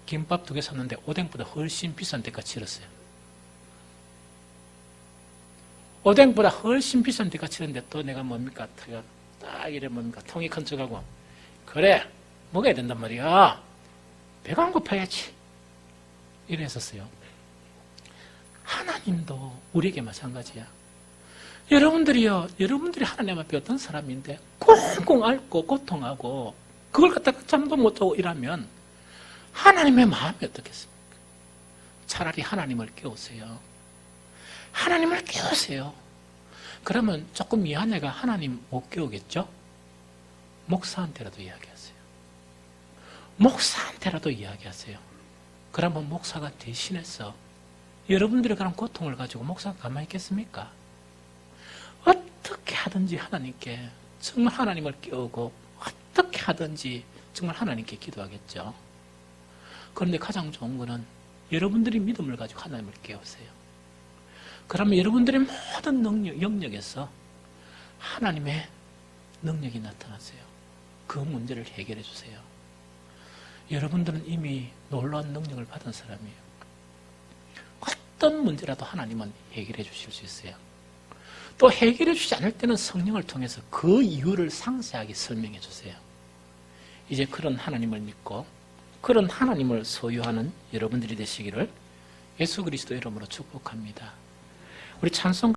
김밥 2개 샀는데 오뎅보다 훨씬 비싼 데가 치렀어요. 오뎅보다 훨씬 비싼 데가 치는데 또 내가 뭡니까? 딱 이래 뭡니까? 통이 큰 척하고 그래 먹어야 된단 말이야. 배가 안 고파야지. 이랬었어요. 하나님도 우리에게 마찬가지야. 여러분들이 하나님 앞에 어떤 사람인데 꽁꽁 앓고 고통하고 그걸 갖다가 잠도 못하고 이러면 하나님의 마음이 어떻겠습니까? 차라리 하나님을 깨우세요. 하나님을 깨우세요. 그러면 조금 미안해가 하나님 못 깨우겠죠? 목사한테라도 이야기하세요. 목사한테라도 이야기하세요. 그러면 목사가 대신해서 여러분들의 그런 고통을 가지고 목사가 가만히 있겠습니까? 어떻게 하든지 하나님께 정말 하나님을 깨우고 어떻게 하든지 정말 하나님께 기도하겠죠. 그런데 가장 좋은 거는 여러분들이 믿음을 가지고 하나님을 깨우세요. 그러면 여러분들의 모든 영역에서 하나님의 능력이 나타나세요. 그 문제를 해결해 주세요. 여러분들은 이미 놀라운 능력을 받은 사람이에요. 어떤 문제라도 하나님은 해결해 주실 수 있어요. 또 해결해 주지 않을 때는 성령을 통해서 그 이유를 상세하게 설명해 주세요. 이제 그런 하나님을 믿고 그런 하나님을 소유하는 여러분들이 되시기를 예수 그리스도 이름으로 축복합니다. 우리 찬송